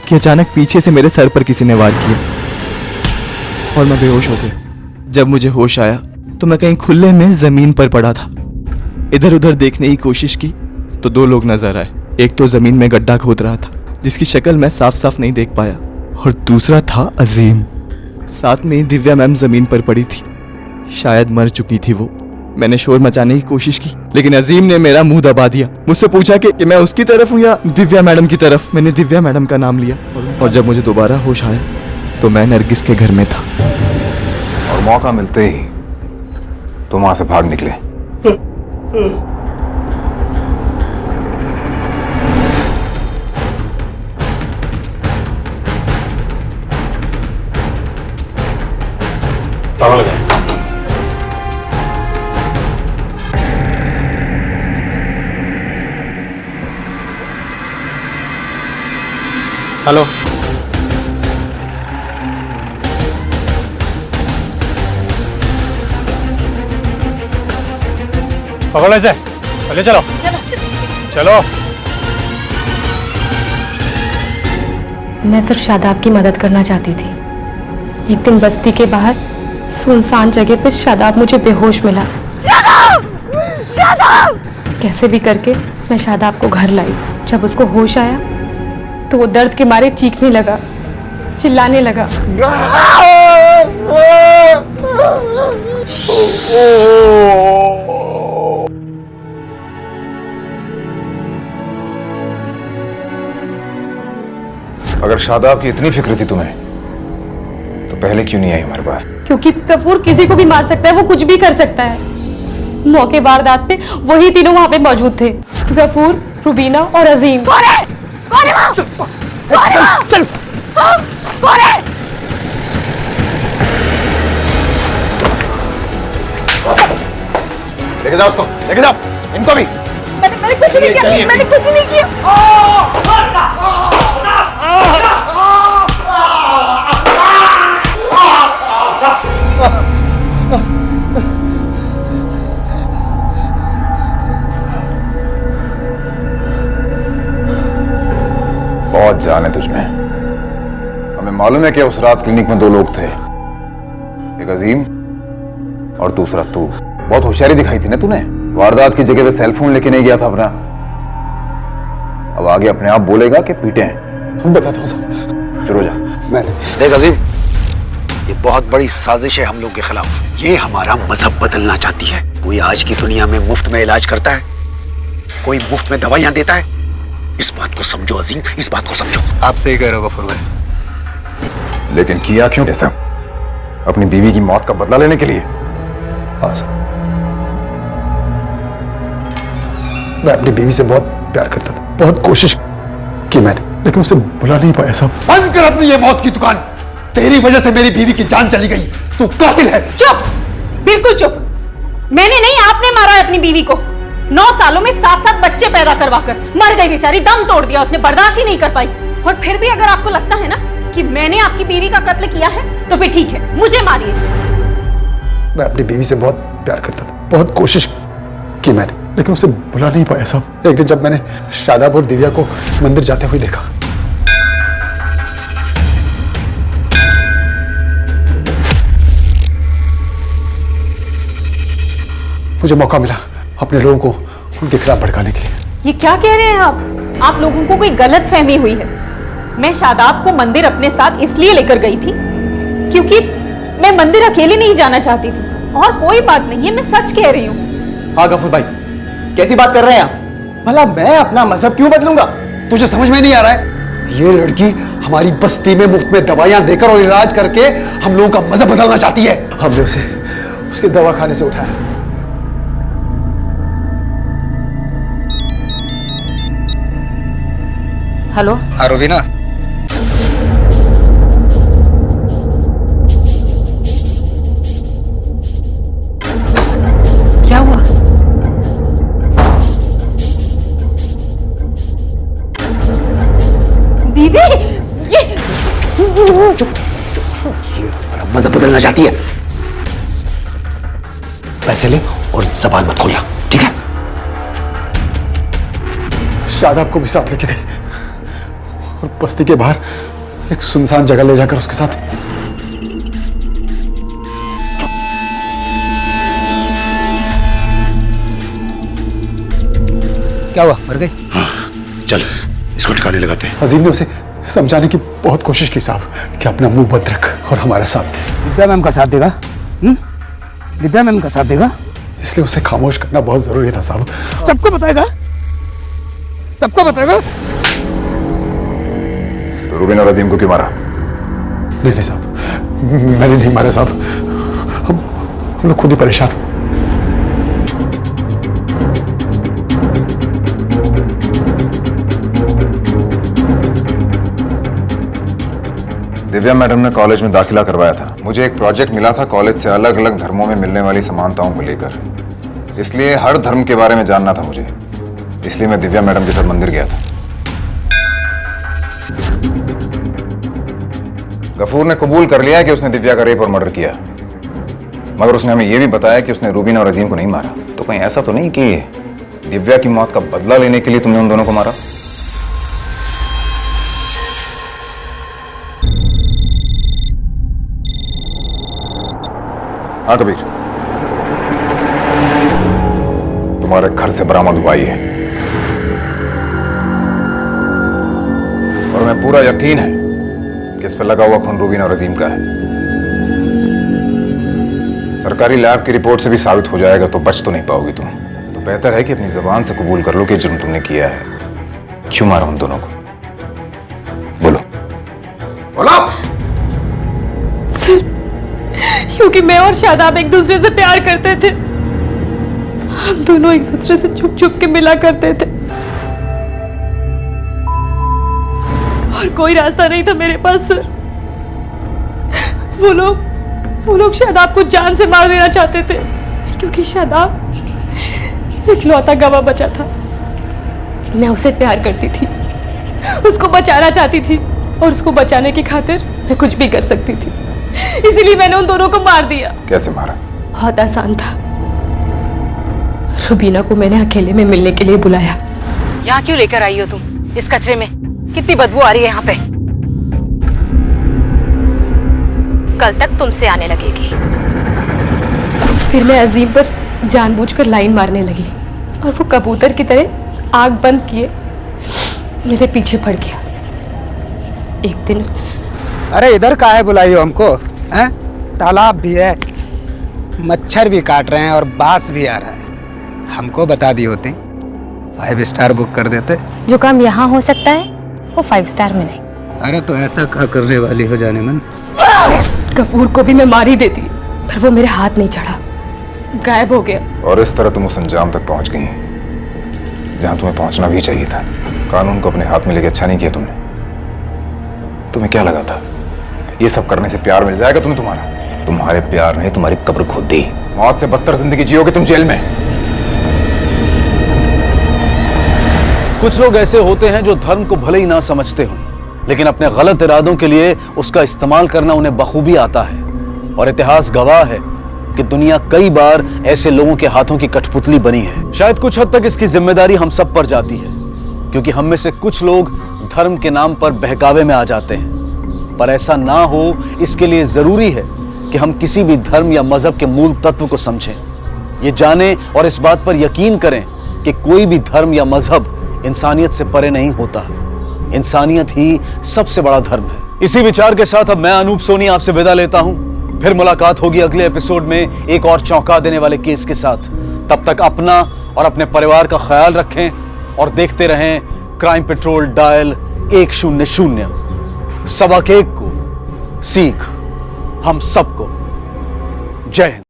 कि अचानक पीछे से मेरे सर पर किसी ने वार किया और मैं बेहोश हो गया। जब मुझे होश आया तो मैं कहीं खुले में जमीन पर पड़ा था। इधर उधर देखने की कोशिश की तो दो लोग नजर आए। एक तो जमीन में गड्ढा खोद रहा था जिसकी शक्ल मैं साफ साफ नहीं देख पाया, और दूसरा था अजीम। साथ में ही दिव्या मैम जमीन पर पड़ी थी, शायद मर चुकी थी वो। मैंने शोर मचाने की कोशिश की लेकिन अजीम ने मेरा मुंह दबा दिया। मुझसे पूछा कि मैं उसकी तरफ हूँ या दिव्या मैडम की तरफ। मैंने दिव्या मैडम का नाम लिया और जब मुझे दोबारा होश आया तो मैं नरगिस के घर में था। और मौका मिलते ही तुम वहां से भाग निकले। हेलो, पकड़ो इसे, चले चलो चलो। मैं सिर्फ शादाब की मदद करना चाहती थी। एक दिन बस्ती के बाहर सुनसान जगह पे शादाब मुझे बेहोश मिला। शादाब! कैसे भी करके मैं शादाब को घर लाई। जब उसको होश आया तो वो दर्द के मारे चीखने लगा, चिल्लाने लगा। अगर शादाब की इतनी फिक्र थी तुम्हें तो पहले क्यों नहीं आई हमारे पास? क्योंकि गफूर किसी को भी मार सकता है, वो कुछ भी कर सकता है। मौके वारदात पे वही तीनों वहां पे मौजूद थे, गफूर, रुबीना और अजीम। कौन है? कौन है वहाँ? चल कौन है? लेके जाओ उसको, लेके जाओ इनको भी। मैंने कुछ नहीं किया, मैंने कुछ नहीं किया। बहुत जान है तुझमें। हमें मालूम है कि उस रात क्लिनिक में दो लोग थे, एक अजीम और दूसरा तू। बहुत होशियारी दिखाई थी ना तूने। वारदात की जगह पे सेल फोन लेके नहीं गया था अपना। अब आगे अपने आप बोलेगा कि पीटे हैं। बताता हूँ साहब। चलो जा। मैंने देख अजीम, ये बहुत बड़ी साजिश है हम लोग के खिलाफ। ये हमारा मजहब बदलना चाहती है। कोई आज की दुनिया में मुफ्त में इलाज करता है, कोई मुफ्त में दवाइयां देता है। इस बात को समझो अजीम, इस बात को समझो। आप सही कह रहे हो गफूर भाई। लेकिन किया क्यों ऐसा? अपनी बीवी की मौत का बदला लेने के लिए? हाँ सर, मैं अपनी बीवी से बहुत प्यार करता था, बहुत कोशिश की मैंने, लेकिन उसे बुला नहीं पाया साहब। बंद कर अपनी ये मौत की दुकान। तेरी वजह से मेरी बीवी की जान चली गई। तू कातिल है। चुप, बिल्कुल चुप। मैंने नहीं, आपने मारा है अपनी बीवी को। 9 सालों में 7-7 बच्चे पैदा करवाकर मर गई बेचारी, दम तोड़ दिया उसने, बर्दाश्त ही नहीं कर पाई। और फिर भी अगर आपको लगता है ना कि मैंने आपकी बीवी का कत्ल किया है तो फिर ठीक है, मुझे मारिए। मैं अपनी बीवी से बहुत प्यार करता था, बहुत कोशिश की मैंने, लेकिन उसे बुला नहीं पाया साहब। एक दिन जब मैंने शादाब और दिव्या को मंदिर जाते हुए देखा, मुझे मौका मिला अपने लोगों को उनके खिलाफ भड़काने के लिए। ये क्या कह रहे हैं आप लोगों को कोई गलत फहमी हुई है। मैं शादाब को मंदिर अपने साथ इसलिए लेकर गई थी क्योंकि मैं मंदिर अकेले नहीं जाना चाहती थी, और कोई बात नहीं है, मैं सच कह रही हूँ। हाँ गफूर भाई, कैसी बात कर रहे हैं आप? भला मैं अपना मजहब क्यों बदलूंगा? तुझे समझ में नहीं आ रहा है? ये लड़की हमारी बस्ती में मुफ्त में दवाइयां देकर और इलाज करके हम लोगों का मजहब बदलना चाहती है। हमने उसे उसके दवा खाने से उठाया। हेलो। हाँ रूबीना, क्या हुआ? दीदी, ये मजा बदलना चाहती है। पैसे ले और जबान मत खोलना, ठीक है? शादाब को भी साथ लेके गए और बस्ती के बाहर एक सुनसान जगह ले जाकर उसके साथ क्या हुआ, मर गई? हाँ, चल इसको ठिकाने लगाते हैं। अजीम ने उसे समझाने की बहुत कोशिश की साहब कि अपना मुंह बंद रख और हमारा साथ दे। दिव्या मैम का साथ देगा? दिव्या मैम का साथ देगा? इसलिए उसे खामोश करना बहुत जरूरी था साहब। सबको बताएगा? सबको बताएगा? तो रूबीना और अजीम को क्यों मारा? नहीं साहब, मैंने नहीं मारा साहब। हम लोग खुद ही परेशान। दिव्या मैडम ने कॉलेज में दाखिला करवाया था। मुझे एक प्रोजेक्ट मिला था कॉलेज से अलग अलग धर्मों में मिलने वाली समानताओं को लेकर, इसलिए हर धर्म के बारे में जानना था मुझे। इसलिए मैं दिव्या मैडम के साथ मंदिर गया था। गफूर ने कबूल कर लिया कि उसने दिव्या का रेप और मर्डर किया, मगर उसने हमें यह भी बताया कि उसने रूबीना और अजीम को नहीं मारा। तो कहीं ऐसा तो नहीं कि दिव्या की मौत का बदला लेने के लिए तुमने उन दोनों को मारा? हाँ कबीर, तुम्हारे घर से बरामद हुआ ही है और हमें पूरा यकीन है कि इस पर लगा हुआ खून रूबीना और अजीम का है। सरकारी लैब की रिपोर्ट से भी साबित हो जाएगा तो बच तो नहीं पाओगी तुम। तो बेहतर है कि अपनी जुबान से कबूल कर लो कि जुर्म तुमने किया है। क्यों मारा उन दोनों को? बोलो बोलो। सर, क्योंकि मैं और शादाब एक दूसरे से प्यार करते थे। हम दोनों एक दूसरे से छुप छुप के मिला करते थे और कोई रास्ता नहीं था मेरे पास सर। वो लोग शादाब को जान से मार देना चाहते थे क्योंकि शादाब इकलौता गवाह बचा था। मैं उसे प्यार करती थी, उसको बचाना चाहती थी और उसको बचाने की खातिर मैं कुछ भी कर सकती थी। इसीलिए मैंने उन दोनों को मार दिया। कैसे मारा? बहुत आसान था। रुबीना को मैंने अकेले में मिलने के लिए बुलाया। यहाँ क्यों लेकर आई हो तुम इस कचरे में? कितनी बदबू आ रही है यहाँ पे। कल तक तुमसे आने लगेगी। फिर मैं अजीम पर जानबूझकर लाइन मारने लगी और वो कबूतर की तरह आंख बंद किए मेरे पीछे पड़ गया। एक दिन, अरे इधर काहे बुलाई हो हमको? हैं? तालाब भी है, मच्छर भी काट रहे हैं और बास भी आ रहा है। हमको बता दी होते 5 स्टार बुक कर देते। जो काम यहाँ हो सकता है वो 5 स्टार में नहीं। अरे तो ऐसा क्या करने वाली हो जाने मन? गफूर को भी मैं मार ही देती पर वो मेरे हाथ नहीं चढ़ा, गायब हो गया। और इस तरह तुम उस अंजाम तक पहुंच गई जहां तुम्हें पहुंचना भी चाहिए था। कानून को अपने हाथ में लेके अच्छा नहीं किया तुमने। तुम्हें क्या लगा था ये सब करने से प्यार मिल जाएगा तुम्हें? तुम्हारे प्यार ने तुम्हारी कब्र खोद दी। मौत से बदतर जिंदगी जियोगे तुम जेल में। कुछ लोग ऐसे होते हैं जो धर्म को भले ही ना समझते हों, लेकिन अपने गलत इरादों के लिए उसका इस्तेमाल करना उन्हें बखूबी आता है। और इतिहास गवाह है कि दुनिया कई बार ऐसे लोगों के हाथों की कठपुतली बनी है। शायद कुछ हद तक इसकी जिम्मेदारी हम सब पर जाती है, क्योंकि हम में से कुछ लोग धर्म के नाम पर बहकावे में आ जाते हैं। पर ऐसा ना हो इसके लिए जरूरी है कि हम किसी भी धर्म या मजहब के मूल तत्व को समझें, ये जानें और इस बात पर यकीन करें कि कोई भी धर्म या मजहब इंसानियत से परे नहीं होता। इंसानियत ही सबसे बड़ा धर्म है। इसी विचार के साथ अब मैं अनूप सोनी आपसे विदा लेता हूं। फिर मुलाकात होगी अगले एपिसोड में एक और चौंका देने वाले केस के साथ। तब तक अपना और अपने परिवार का ख्याल रखें और देखते रहें क्राइम पेट्रोल डायल 100। सबक एक को सीख हम सबको। जय हिंद।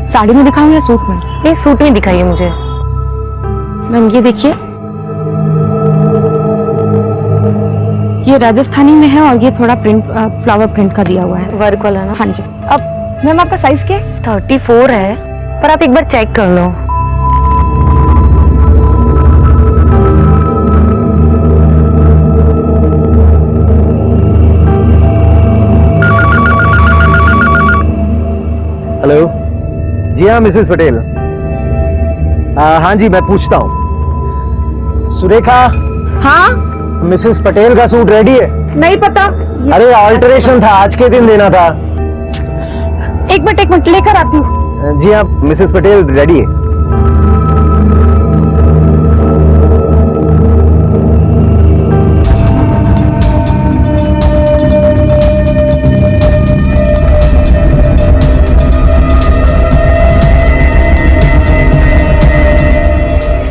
साड़ी में दिखाऊं या सूट में? नहीं, सूट में दिखाइए मुझे। मैम ये देखिए, ये राजस्थानी में है और ये थोड़ा प्रिंट फ्लावर प्रिंट का दिया हुआ है, वर्क वाला ना। हाँ जी। अब मैम आपका साइज क्या है? 34 है, पर आप एक बार चेक कर लो। हेलो, जी हाँ मिसेस पटेल। हाँ जी, मैं पूछता हूँ। सुरेखा। हाँ मिसेस पटेल का सूट रेडी है? नहीं पता। अरे ऑल्टरेशन था, आज के दिन देना था। एक मिनट लेकर आती हूँ। जी हाँ मिसेस पटेल रेडी है।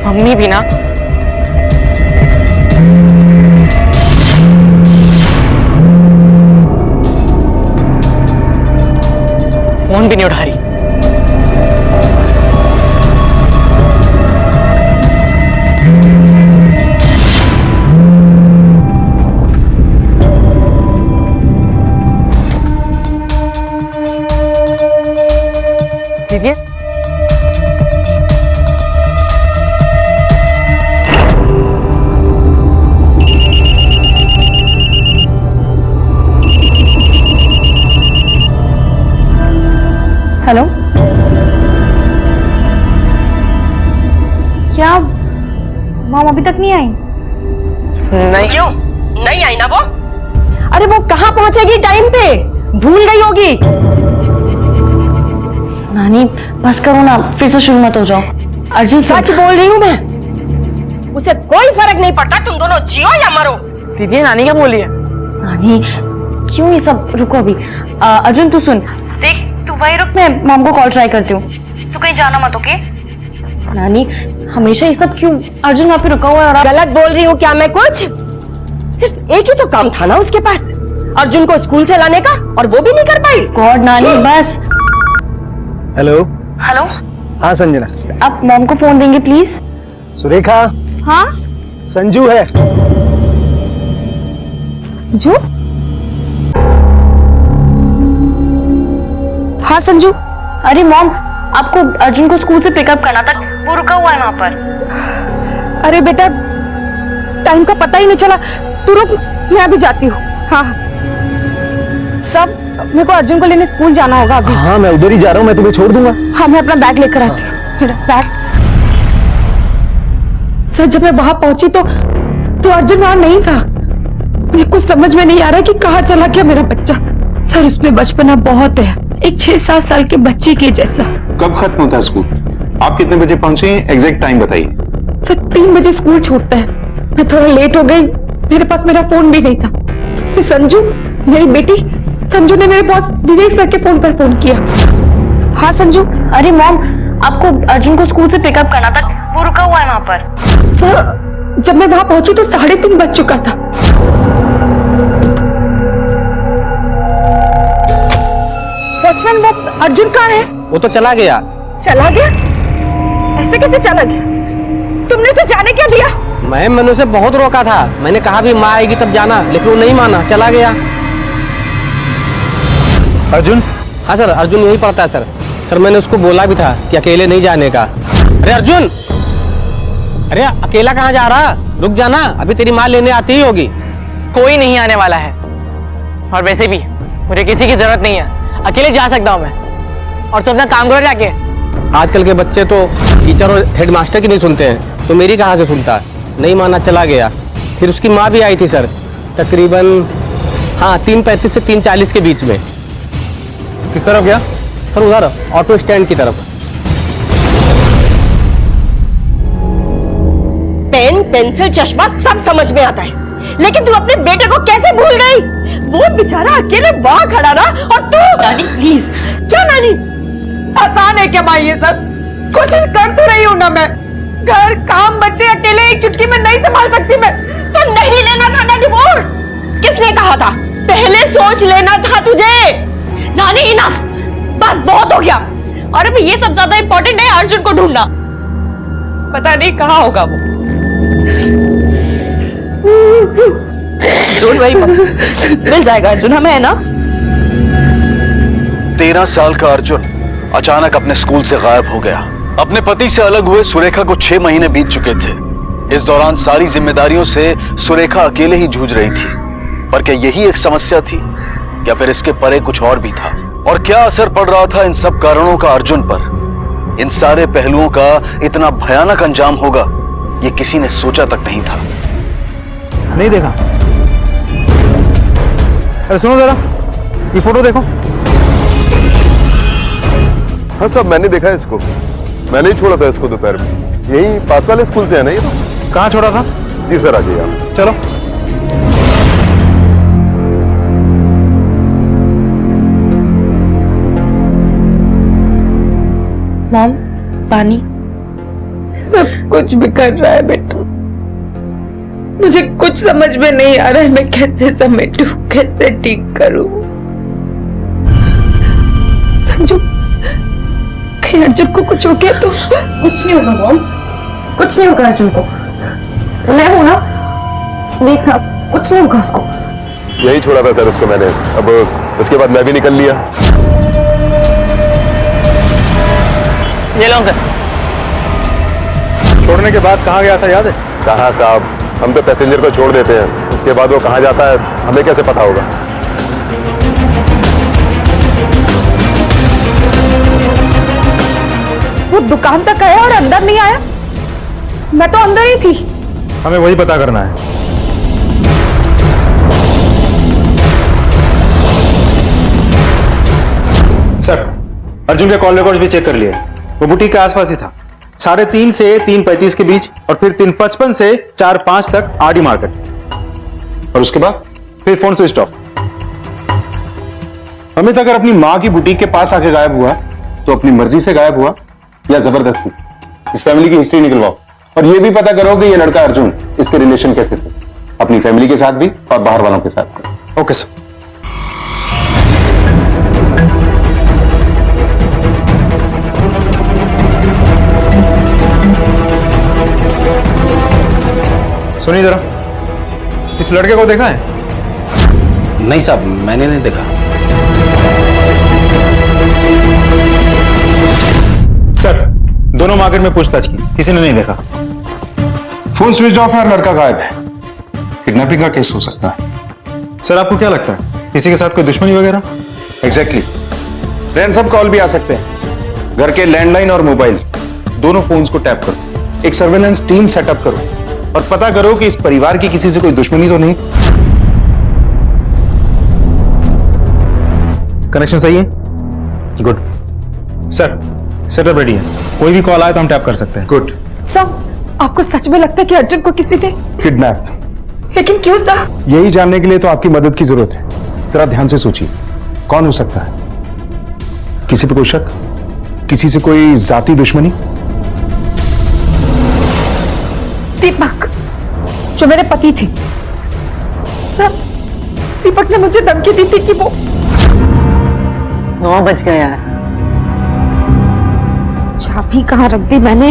मम्मी भी ना, फोन भी नहीं उठा रही। दीदी हेलो, क्या मॉम अभी तक नहीं आई? नहीं। क्यों नहीं आई ना वो? अरे वो कहाँ पहुंचेगी टाइम पे? भूल गई होगी। नानी बस करो ना, फिर से शुरू मत हो जाओ। अर्जुन सच बोल रही हूँ मैं, उसे कोई फर्क नहीं पड़ता तुम दोनों जियो या मरो। दीदी नानी क्या बोली है? नानी क्यों ये सब, रुको अभी। अर्जुन तू सुन, देख तू वही रुक, मैं मॉम को कॉल ट्राई करती हूँ। तू कहीं जाना मत, ओके? नानी हमेशा ये सब क्यों? अर्जुन वहाँ पे रुका हुआ है और गलत बोल रही हूँ क्या मैं कुछ? सिर्फ एक ही तो काम था ना उसके पास, अर्जुन को स्कूल से लाने का, और वो भी नहीं कर पाई। गॉड नानी बस। हेलो। हेलो। हाँ संजना। आप मॉम को फोन देंगे प्लीज? सुरेखा। हाँ संजू है। संजू? हाँ संजू। अरे मॉम, आपको अर्जुन को स्कूल से पिकअप करना था, वो रुका हुआ है वहां पर। अरे बेटा टाइम का पता ही नहीं चला, तू रुक मैं अभी जाती हूँ। हाँ सब, मेरे को अर्जुन को लेने स्कूल जाना होगा अभी। हाँ मैं उधर ही जा रहा हूँ, मैं तुम्हें छोड़ दूंगा। हाँ मैं अपना बैग लेकर आती हूँ। मेरा बैग। सर जब मैं वहां पहुंची तो अर्जुन वहां नहीं था। मुझे कुछ समझ में नहीं आ रहा कि कहाँ चला गया मेरा बच्चा। सर उसमें बचपना बहुत है, एक 6-7 साल के बच्चे के जैसा। कब खत्म होता है स्कूल? आप कितने बजे पहुंचे? एग्जैक्ट टाइम बताइए। सर 3 बजे स्कूल छूटता है, मैं थोड़ा लेट हो गई, मेरे पास मेरा फोन भी नहीं था। फिर संजू, मेरी बेटी संजू ने मेरे बॉस विवेक सर के फोन पर फोन किया। हाँ संजू। अरे मॉम, आपको अर्जुन को स्कूल से पिकअप करना था, वो रुका हुआ है वहां पर। सर जब मैं वहां पहुंची तो 3:30 बज चुका था। वो अर्जुन कहाँ है? वो तो चला गया। चला गया? ऐसे कैसे चला गया? तुमने उसे जाने क्या दिया? मैंने उसे बहुत रोका था, मैंने कहा भी माँ आएगी तब जाना, लेकिन वो नहीं माना, चला गया। अर्जुन? हाँ सर, अर्जुन यही पढ़ता है सर। सर मैंने उसको बोला भी था कि अकेले नहीं जाने का। अरे अर्जुन, अरे अकेला कहाँ जा रहा? रुक जाना, अभी तेरी माँ लेने आती ही होगी। कोई नहीं आने वाला है, और वैसे भी मुझे किसी की जरूरत नहीं है, अकेले जा सकता हूँ मैं। और तू अपना काम करो जाके। आजकल के बच्चे तो टीचर और हेडमास्टर की नहीं सुनते हैं, तो मेरी कहाँ से सुनता है? नहीं माना, चला गया। फिर उसकी माँ भी आई थी सर, तकरीबन हाँ 3:35 से 3:40 के बीच में। किस तरफ गया? सर उधर ऑटो स्टैंड की तरफ। पेन पेंसिल चश्मा सब समझ में आता है, लेकिन तू अपने बेटे को कैसे भूल गई? वो बेचारा अकेले वहां खड़ा रहा और तू। नानी प्लीज। क्या नानी? आसान है क्या माँ ये सब? कोशिश कर तो रही हूँ ना मैं। घर काम बच्चे अकेले एक चुटकी में नहीं संभाल सकती मैं। तो नहीं लेना था ना डिवोर्स? किसने कहा था? पहले सोच लेना था तुझे। नानी इनफ, बस बहुत हो गया। और अभी ये सब ज्यादा इंपॉर्टेंट है अर्जुन को ढूंढना। पता नहीं कहाँ होगा वो। डोंट वरी, मिल जाएगा अर्जुन हमें, है ना? 13 साल का अर्जुन अचानक अपने स्कूल से गायब हो गया। अपने पति से अलग हुए सुरेखा को 6 महीने बीत चुके थे। इस दौरान सारी जिम्मेदारियों से सुरेखा अकेले ही जूझ रही थी। पर क्या यही एक समस्या थी, क्या फिर इसके परे कुछ और भी था? और क्या असर पड़ रहा था इन सब कारणों का अर्जुन पर? इन सारे पहलुओं का इतना भयानक अंजाम होगा, ये किसी ने सोचा तक नहीं था। नहीं देखा? अरे सुनो जरा, ये फोटो देखो। हाँ साहब, मैंने देखा है इसको। मैंने ही छोड़ा था इसको दोपहर में। यही पास वाले स्कूल से है ना ये तो? कहाँ छोड़ा था? जी सर, आ जाइए आप। चलो। मॉम, पानी। सब कुछ बिखर रहा है बेटा। मुझे कुछ समझ में नहीं आ रहा है, मैं कैसे समेटूं, कैसे ठीक करूं। संजू, कहीं अर्जुन को कुछ हो गया तो? कुछ नहीं होगा मॉम, कुछ नहीं होगा अर्जुन को। मैं हूं ना, देखना कुछ नहीं होगा उसको। यही छोड़ा था सर उसको मैंने। अब उसके बाद मैं भी निकल लिया। ये लो सर। छोड़ने के बाद कहाँ गया था याद है? कहाँ साहब, हम तो पैसेंजर को छोड़ देते हैं, उसके बाद वो कहाँ जाता है हमें कैसे पता होगा? वो दुकान तक आया और अंदर नहीं आया। मैं तो अंदर ही थी। हमें वही पता करना है। सर, अर्जुन के कॉल रिकॉर्ड्स भी चेक कर लिए। वो बुटीक के आसपास ही था। 3:30 से 3:35 के बीच और फिर 3:55 से 4:05 तक आरडी मार्केट। और उसके बाद फिर फोन स्विच ऑफ। अमित अगर अपनी मां की बुटीक के पास आके गायब हुआ तो अपनी मर्जी से गायब हुआ या जबरदस्ती? इस फैमिली की हिस्ट्री निकलवाओ और ये भी पता करो कि ये लड़का अर्जुन, इसके रिलेशन कैसे थे, अपनी फैमिली के साथ भी और बाहर वालों के साथ भी। Okay sir. सुनिए जरा, इस लड़के को देखा है? नहीं साहब, मैंने नहीं देखा। सर, दोनों मार्केट में पूछताछ की, किसी ने नहीं देखा। फोन स्विच ऑफ है और लड़का गायब है। किडनैपिंग का केस हो सकता है। सर, आपको क्या लगता है, किसी के साथ कोई दुश्मनी वगैरह? एग्जैक्टली। रैंसम कॉल भी आ सकते हैं। घर के लैंडलाइन और मोबाइल दोनों फोन्स को टैप करो, एक सर्वेलेंस टीम सेटअप करो और पता करो कि इस परिवार की किसी से कोई दुश्मनी तो नहीं। कनेक्शन सही है? गुड। सर, सेटअप रेडी है। कोई भी कॉल आए तो हम टैप कर सकते हैं। गुड। सर, आपको सच में लगता है कि अर्जुन को किसी ने किडनैप? लेकिन क्यों सर? यही जानने के लिए तो आपकी मदद की जरूरत है। जरा ध्यान से सोचिए, कौन हो सकता है? किसी पे कोई शक? किसी से कोई जाती दुश्मनी? दीपक, जो मेरे पति थे। सर, दीपक ने मुझे धमकी दी थी कि वो 9 बज गया है। चाबी कहाँ रख दी मैंने?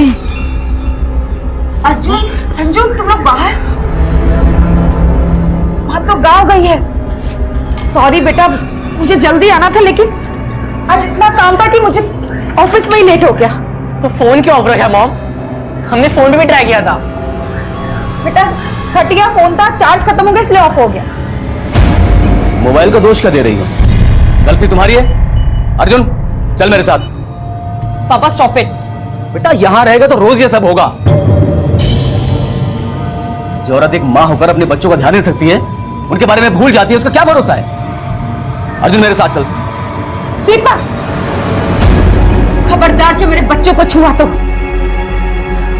अर्जुन, संजू, तुम लोग बाहर? वहां तो गाँव गई है। सॉरी बेटा, मुझे जल्दी आना था लेकिन आज इतना काम था कि मुझे ऑफिस में ही लेट हो गया। तो फोन क्यों ऑफ रखा मॉम? हमने फोन भी ट्राई किया था। बेटा, घटिया फोन था, चार्ज खत्म हो गया इसलिए ऑफ हो गया। मोबाइल का दोष क्या दे रही हो? गलती तुम्हारी है। अर्जुन, चल मेरे साथ। पापा स्टॉप इट। बेटा, यहां रहेगा तो रोज ये सब होगा। जो औरत एक मां होकर अपने बच्चों का ध्यान नहीं सकती है, उनके बारे में भूल जाती है, उसका क्या भरोसा है? अर्जुन, मेरे साथ चल। दीपक, खबरदार जो मेरे बच्चों को छुआ तो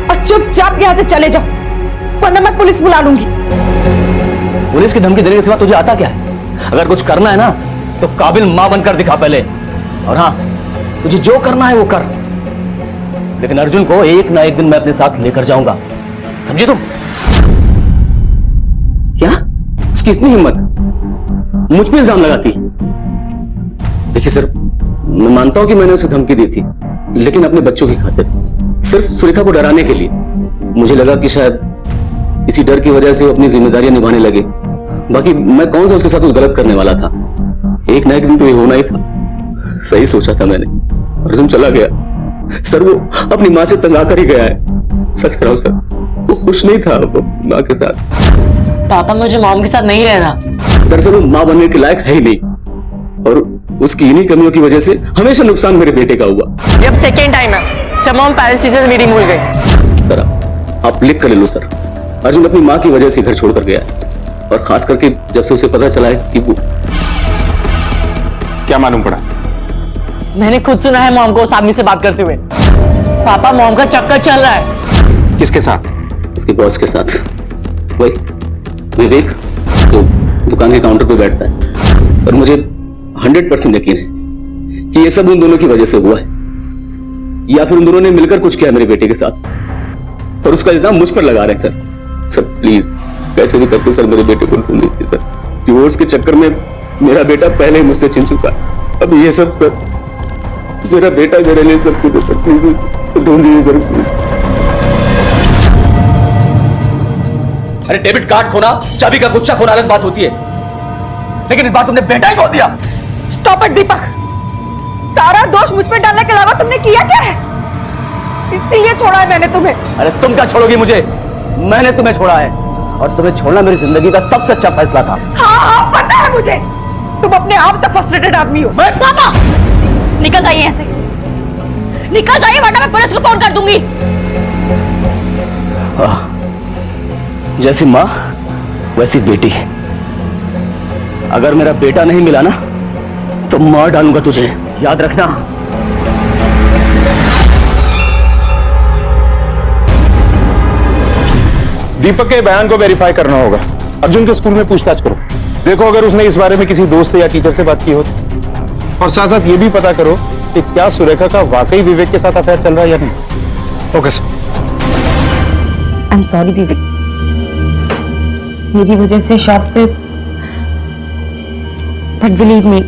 और चुपचाप यहां से चले जाओ, वरना मैं पुलिस बुला लूंगी। पुलिस की धमकी देने के सिवा तुझे आता क्या है? अगर कुछ करना है ना तो काबिल मां बनकर दिखा पहले। और हाँ, तुझे जो करना है वो कर, लेकिन अर्जुन को एक ना एक दिन मैं अपने साथ लेकर जाऊंगा, समझे तुम? क्या? उसकी इतनी हिम्मत, मुझ पे इल्जाम लगाती? देखिए सर, मैं मानता हूं कि मैंने उसे धमकी दी थी, लेकिन अपने बच्चों की खातिर, सिर्फ सुरेखा को डराने के लिए। मुझे लगा कि शायद इसी डर की वजह से वो अपनी जिम्मेदारियां निभाने लगे। बाकी मैं कौन सा उसके साथ कुछ गलत करने वाला था। एक ना एक दिन तो ये होना ही था। सही सोचा था मैंने। अर्जुन चला गया सर, वो अपनी माँ से तंग आकर ही गया है। सच कह रहा हूं सर, वो खुश नहीं था वो माँ के साथ। पापा मुझे मॉम के साथ नहीं रहना। दरअसल वो माँ बनने के लायक है ही नहीं, और उसकी इन्हीं कमियों की वजह से हमेशा नुकसान मेरे बेटे का हुआ। ये अब सेकेंड टाइम है जब मॉम पेरेंट्स टीचर्स मीटिंग भूल गई। सर आप लिख कर ले लो सर, अर्जुन अपनी माँ की वजह से घर छोड़कर गया है, और खास करके जब से उसे पता चला है कि वो। क्या मालूम पड़ा? मैंने खुद सुना है मॉम को उस आदमी से बात करते हुए। पापा मॉम का चक्कर चल रहा है। किसके साथ? उसके बॉस के साथ, वही विवेक जो दुकान के काउंटर पे बैठता है। सर मुझे 100% यकीन है कि ये सब उन दोनों की वजह से हुआ है, या फिर उन दोनों ने मिलकर कुछ किया मेरे बेटे के साथ, और उसका इल्जाम मुझ पर लगा रहे हैं सर। सर प्लीज कैसे भी करके सर मेरे बेटे को ढूंढ लीजिए सर। डिवोर्स के चक्कर में मेरा बेटा पहले ही मुझसे छिन चुका है, अब ये सब सर, मेरा बेटा मेरे लिए सब कुछ है। प्लीज ढूंढ लीजिए सर प्लीज। अरे डेबिट कार्ड खोना, चाबी का गुच्छा खोना अलग बात होती है, लेकिन इस बार तुमने बेटा ही खो दिया। स्टॉप इट दीपक, सारा दोष मुझ पे डालने के अलावा तुमने किया क्या है? इसीलिए छोड़ा है मैंने तुम्हें। अरे तुम क्या छोड़ोगी मुझे? मैंने तुम्हें छोड़ा है, और तुम्हें छोड़ना मेरी जिंदगी का सबसे अच्छा फैसला था। हाँ पता है मुझे, तुम अपने आप से फ्रस्ट्रेटेड आदमी हो। पापा निकल जाइए यहाँ से, निकल जाइए वरना मैं पुलिस को फोन कर दूंगी। जैसी माँ वैसी बेटी। अगर मेरा बेटा नहीं मिला ना तो मार डालूंगा तुझे, याद रखना। दीपक के बयान को वेरीफाई करना होगा। अर्जुन के स्कूल में पूछताछ करो, देखो अगर उसने इस बारे में किसी दोस्त से या टीचर से बात की हो, और साथ साथ ये भी पता करो कि क्या सुरेखा का वाकई विवेक के साथ अफेयर चल रहा है या नहीं। Okay sir. I am sorry Vivek, मेरी वजह से शॉप पे, बट बिलीव मी,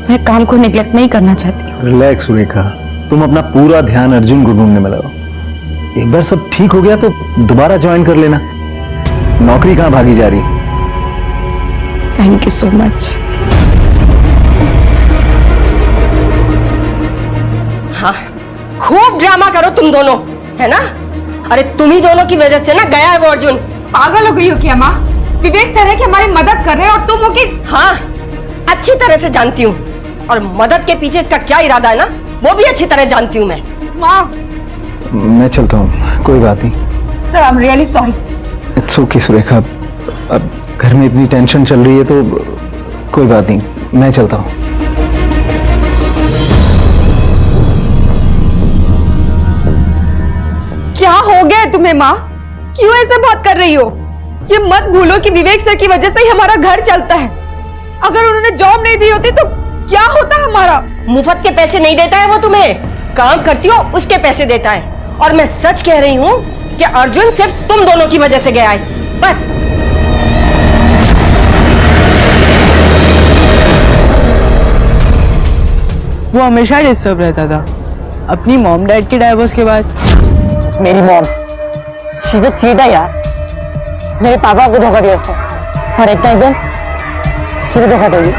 मैं काम को निगलेक्ट नहीं करना चाहती। रिलैक्स सुरेखा, तुम अपना पूरा ध्यान अर्जुन को ढूंढने में लगाओ। एक बार सब ठीक हो गया तो दोबारा ज्वाइन कर लेना। नौकरी कहां भागी जा रही? Thank you so much. हाँ, खूब ड्रामा करो तुम दोनों, है ना? अरे तुम ही दोनों की वजह से ना गया है वो अर्जुन। पागल हो गई हो क्या माँ? विवेक सर है कि हमारी मदद कर रहे हैं और तुम हो कि? हाँ, अच्छी तरह से जानती हूँ, और मदद के पीछे इसका क्या इरादा है ना, वो भी अच्छी तरह जानती हूँ मैं। माँ मैं चलता हूँ, कोई बात नहीं। Sir I am really sorry. It's okay Surekha, अब घर में इतनी टेंशन चल रही है तो कोई बात नहीं, मैं चलता हूँ। क्या हो गया है तुम्हें माँ? क्यों ऐसे बात कर रही हो? ये मत भूलो कि विवेक सर की वजह से ही हमारा घर चलता है। अगर उन्होंने जॉब नहीं दी होती तो क्या होता हमारा? मुफ्त के पैसे नहीं देता है वो तुम्हें, काम करती हो उसके पैसे देता है। और मैं सच कह रही हूँ कि अर्जुन सिर्फ तुम दोनों की वजह से गया है, बस। वो हमेशा डिस्टर्ब रहता था अपनी मॉम डैड के डाइवोर्स के बाद। मेरी मॉम शी इज सीधा यार, मेरे पापा को धोखा दिया उसने, और एक दिन फिर धोखा देगी।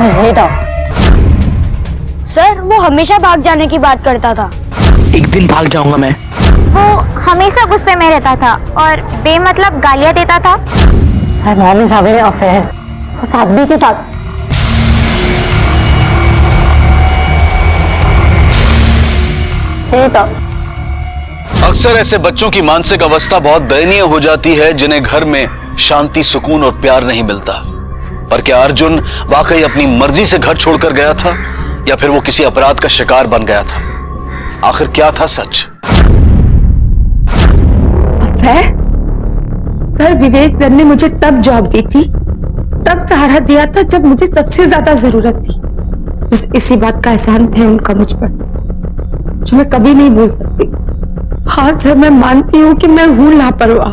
नहीं था सर, वो हमेशा भाग जाने की बात करता था। एक दिन भाग जाऊंगा मैं। वो हमेशा गुस्से में रहता था और बेमतलब गालियां देता था। मॉम साहब ने अफेयर उस आदमी के साथ। अक्सर ऐसे बच्चों की मानसिक अवस्था बहुत दयनीय हो जाती है जिन्हें घर में शांति, सुकून और प्यार नहीं मिलता। पर क्या अर्जुन वाकई अपनी मर्जी से घर छोड़कर गया था, या फिर वो किसी अपराध का शिकार बन गया था? आखिर क्या था सच? सर, विवेक सर ने मुझे तब जॉब दी थी, तब सहारा दिया था जब मुझे सबसे ज्यादा जरूरत थी। बस इसी बात का एहसान है उनका मुझ पर, जो मैं कभी नहीं भूल सकती। हाँ सर, मैं मानती हूँ कि मैं हूँ लापरवाह,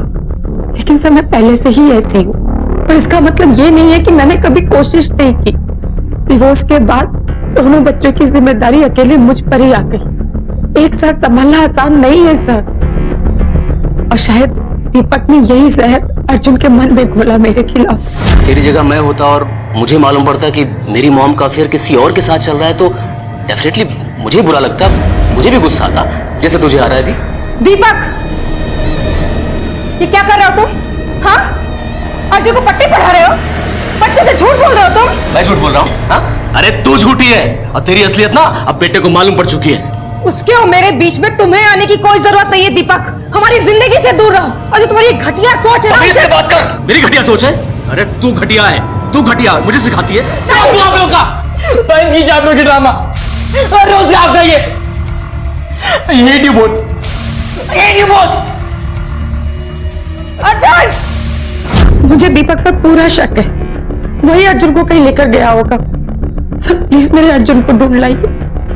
लेकिन सर मैं पहले से ही ऐसी हूँ। और इसका मतलब ये नहीं है कि मैंने कभी कोशिश नहीं की। डिवोर्स के बाद दोनों बच्चों की जिम्मेदारी अकेले मुझ पर ही आ गई। एक साथ संभालना आसान नहीं है सर। और शायद दीपक ने यही जहर अर्जुन के मन में घोला मेरे खिलाफ। तेरी जगह मैं होता और मुझे मालूम पड़ता कि मेरी मॉम का अफेयर किसी और के साथ चल रहा है तो डेफिनेटली मुझे बुरा लगता, मुझे भी गुस्सा आता, जैसे तुझे आ रहा है अभी। दीपक, ये क्या कर रहे हो तुम? हाँ, अर्जुन को पट्टी पढ़ा रहे हो? बच्चे से झूठ बोल रहे हो तुम? मैं झूठ बोल रहा हूँ? हाँ? अरे तू झूठी है और तेरी असलियत ना अब बेटे को मालूम पड़ चुकी है। उसके और मेरे बीच में तुम्हें आने की कोई जरूरत नहीं है दीपक। हमारी जिंदगी से दूर रहो। और जो तुम्हारी घटिया सोच है ना, बात कर। मेरी घटिया सोच है? अरे तू घटिया है, तू घटिया मुझे सिखाती है। आप लोगों का आप लोग की ड्रामा रोज आपका ये hate you both. अर्जुन, मुझे दीपक पर पूरा शक है, वही अर्जुन को कहीं लेकर गया होगा। सर प्लीज मेरे अर्जुन को ढूंढ लाइए।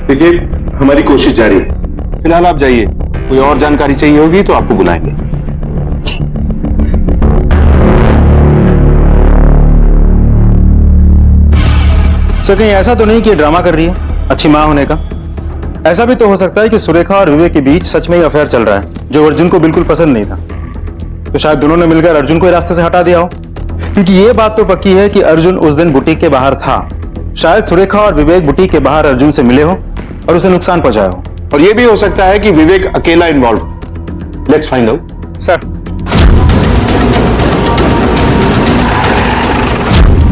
देखिए, हमारी कोशिश जारी है। फिलहाल आप जाइए, कोई और जानकारी चाहिए होगी तो आपको बुलाएंगे। सर कहीं ऐसा तो नहीं कि ये ड्रामा कर रही है अच्छी माँ होने का? ऐसा भी तो हो सकता है कि सुरेखा और विवेक के बीच सच में ही अफेयर चल रहा है जो अर्जुन को बिल्कुल पसंद नहीं था। तो शायद दोनों ने मिलकर अर्जुन को रास्ते से हटा दिया हो, क्योंकि ये बात तो पक्की है कि अर्जुन उस दिन बुटीक के बाहर था। शायद सुरेखा और विवेक बुटीक के बाहर अर्जुन से मिले हो और उसे नुकसान पहुंचाया हो। और ये भी हो सकता है कि विवेक अकेला involve. Let's find out. Sir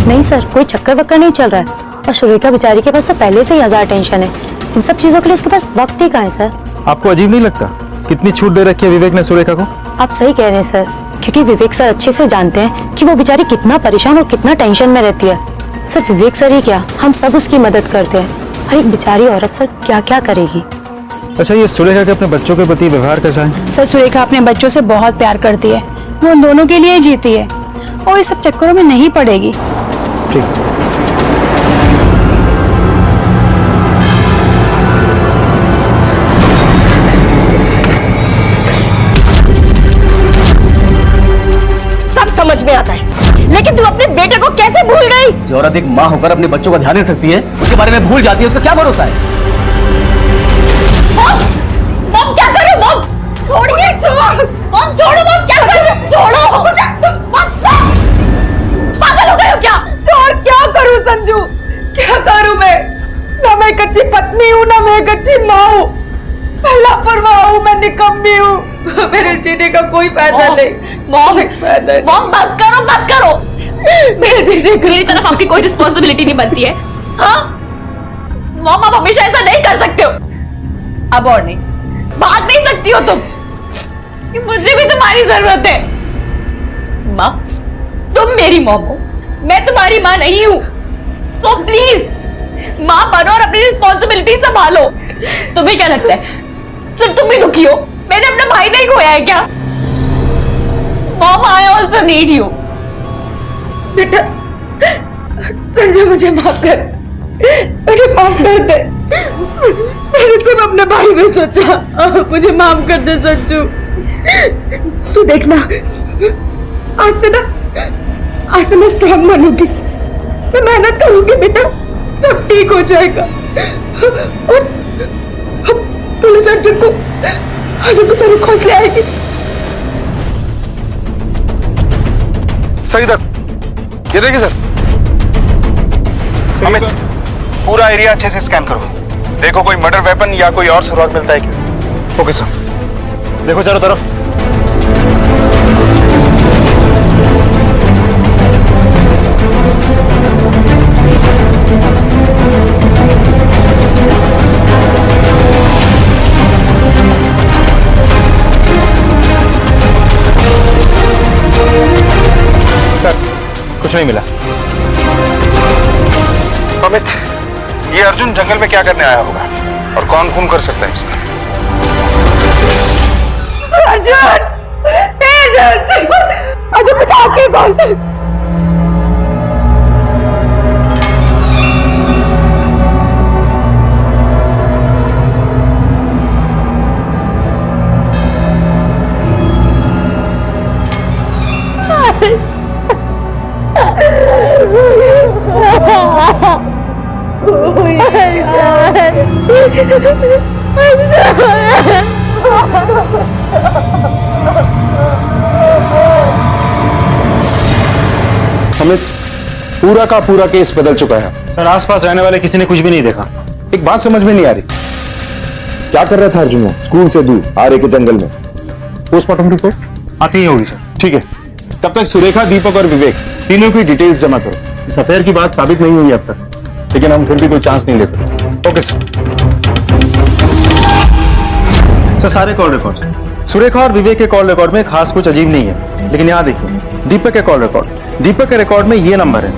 नहीं सर, कोई चक्कर वक्कर नहीं चल रहा है। और सुरेखा बेचारी के पास तो पहले से ही 1000 टेंशन है। इन सब चीजों के लिए उसके पास वक्त ही कहाँ है सर? आपको अजीब नहीं लगता कितनी छूट दे रखी है विवेक ने सुरेखा को? आप सही कह रहे हैं सर, क्योंकि विवेक सर अच्छे से जानते हैं कि वो बेचारी कितना परेशान और कितना टेंशन में रहती है। सर विवेक सर ही क्या, हम सब उसकी मदद करते हैं। और एक बेचारी औरत सर क्या क्या करेगी। अच्छा, ये सुरेखा के अपने बच्चों के प्रति व्यवहार कैसा है? सर सुरेखा अपने बच्चों से बहुत प्यार करती है, वो उन दोनों के लिए जीती है और इस सब चक्करों में नहीं पड़ेगी। ठीक। समझ में आता है, लेकिन तू अपने बेटे को कैसे भूल गई? जो औरत एक माँ होकर अपने बच्चों का ध्यान रख सकती है उसके बारे में भूल जाती है, उसका क्या भरोसा है? मॉम क्या कर रहे हो? मॉम छोड़िए, मॉम छोड़ो, मॉम क्या कर रहे हो? छोड़ो, पागल हो गए हो क्या? और क्या करूं संजू, क्या करूं मैं? ना मैं कच्ची पत्नी हूँ, ना मैं कच्ची माँ हूँ। मैं लापरवाह हूँ, मैं निकम्मी हूँ। मेरे जीने का कोई फायदा नहीं। मॉम बस करो। मेरी तरफ आपकी कोई रिस्पॉन्सिबिलिटी नहीं बनती है। हाँ मॉम, आप हमेशा ऐसा नहीं कर सकते हो। अब और नहीं, भाग नहीं सकती हो तुम। मुझे भी तुम्हारी जरूरत है। माँ, तुम मेरी मॉम हो, मैं तुम्हारी माँ नहीं हूँ। सो प्लीज माँ बनो और अपनी रिस्पॉन्सिबिलिटी संभालो। तुम्हें क्या लगता है सिर्फ तुम ही दुखी हो? मैंने अपना भाई नहीं खोया है क्या? Mom, I also need you. बेटा संजय, मुझे माफ कर, मुझे माफ कर दे। मैंने सिर्फ अपने भाई में सोचा। मुझे माफ कर दे संजू। तू देखना, आज से मैं स्ट्रांग बनूंगी, मैं मेहनत करूंगी बेटा, सब ठीक हो जाएगा। और पुलिस अर्जुन को जरूर खोज ले आएगी। सही तक ये देखिए सर, अमित पूरा एरिया अच्छे से स्कैन करो, देखो कोई मर्डर वेपन या कोई और सुराग मिलता है क्या? ओके सर, देखो चारों तरफ। कुछ नहीं मिला। अमित, ये अर्जुन जंगल में क्या करने आया होगा और कौन खून कर सकता है इसका? अर्जुन, अर्जुन बेटा आके बोल। अमित, पूरा का पूरा केस बदल चुका है। सर आसपास रहने वाले किसी ने कुछ भी नहीं देखा। एक बात समझ में नहीं आ रही, क्या कर रहा था अर्जुन स्कूल से दूर आरे के जंगल में? पोस्टमार्टम रिपोर्ट आती ही होगी सर। ठीक है, तब तक सुरेखा, दीपक और विवेक तीनों की डिटेल्स जमा करो। इस अफेयर की बात साबित नहीं हुई अब तक, लेकिन हम फिर भी कोई चांस नहीं ले सकते। Okay sir. सर सारे कॉल रिकॉर्ड, सुरेखा और विवेक के कॉल रिकॉर्ड में खास कुछ अजीब नहीं है, लेकिन यहाँ देखिए दीपक के कॉल रिकॉर्ड। दीपक के रिकॉर्ड में ये नंबर है।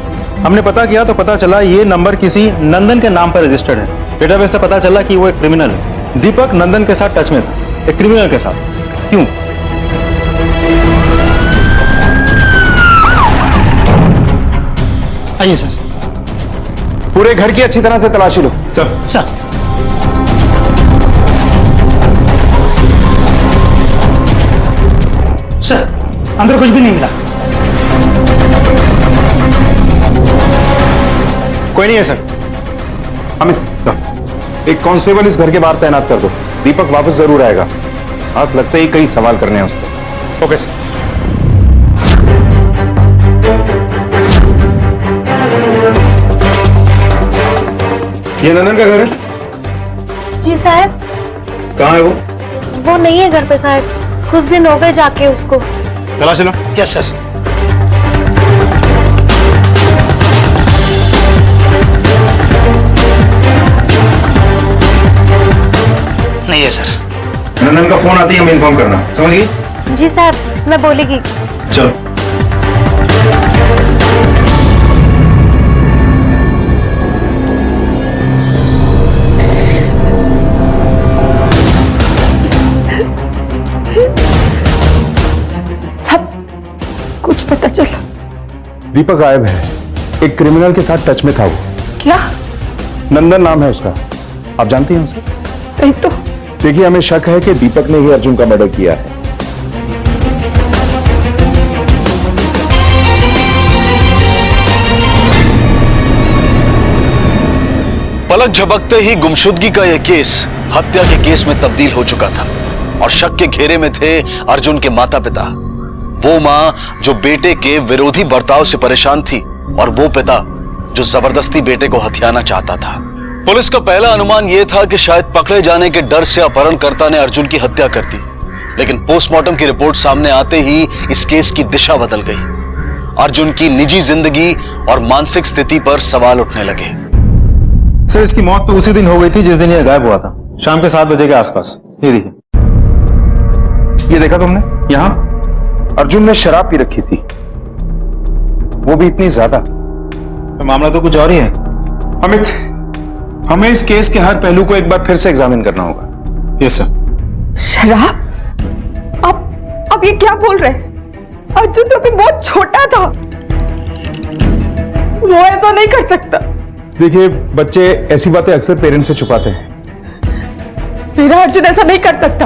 हमने पता किया तो पता चला ये नंबर किसी नंदन के नाम पर रजिस्टर्ड है। डेटाबेस से पता चला कि वो एक क्रिमिनल है। दीपक नंदन के साथ टच में था, एक क्रिमिनल के साथ। क्यों? आइए सर। पूरे घर की अच्छी तरह से तलाशी लो। सर। सर अंदर कुछ भी नहीं मिला। कोई नहीं है सर। अमित सर, एक कांस्टेबल इस घर के बाहर तैनात कर दो। दीपक वापस जरूर आएगा। हाथ लगते ही कई सवाल करने हैं उससे। Okay sir. ये नंदन का घर है? जी साहब। कहाँ है वो? वो नहीं है घर पे साहब, कुछ दिन हो गए जाके उसको। तलाश लो। Yes sir. नहीं है सर। नंदन का फोन आती है, हमें इन्फॉर्म करना, समझ गई? जी साहब, मैं बोलेगी। चलो। सब कुछ पता चला? दीपक गायब है। एक क्रिमिनल के साथ टच में था वो। क्या? नंदन नाम है उसका। आप जानती हैं उसे? नहीं तो। देखिए, हमें शक है कि दीपक ने ही अर्जुन का मर्डर किया है। पलक झपकते ही गुमशुदगी का यह केस हत्या के केस में तब्दील हो चुका था और शक के घेरे में थे अर्जुन के माता पिता। वो मां जो बेटे के विरोधी बर्ताव से परेशान थी और वो पिता जो जबरदस्ती बेटे को हथियाना चाहता था। पुलिस का पहला अनुमान यह था कि शायद पकड़े जाने के डर से अपहरणकर्ता ने अर्जुन की हत्या कर दी, लेकिन पोस्टमार्टम की रिपोर्ट सामने आते ही इस केस की दिशा बदल गई। अर्जुन की निजी जिंदगी और मानसिक स्थिति पर सवाल उठने लगे। सर इसकी मौत तो उसी दिन हो गई थी जिस दिन यह गायब हुआ था, शाम के 7 बजे के आसपास। ये देखिए। ये देखा तुमने? यहां अर्जुन ने शराब पी रखी थी, वो भी इतनी ज्यादा। तो मामला तो कुछ और ही है। अमित, हमें इस केस के हर पहलू को एक बार फिर से एग्जामिन करना होगा। Yes sir. शराब? अब ये क्या बोल रहे हैं? अर्जुन तो अभी बहुत छोटा था, वो ऐसा नहीं कर सकता। देखिए, बच्चे ऐसी बातें अक्सर पेरेंट्स से छुपाते हैं। मेरा अर्जुन ऐसा नहीं कर सकता,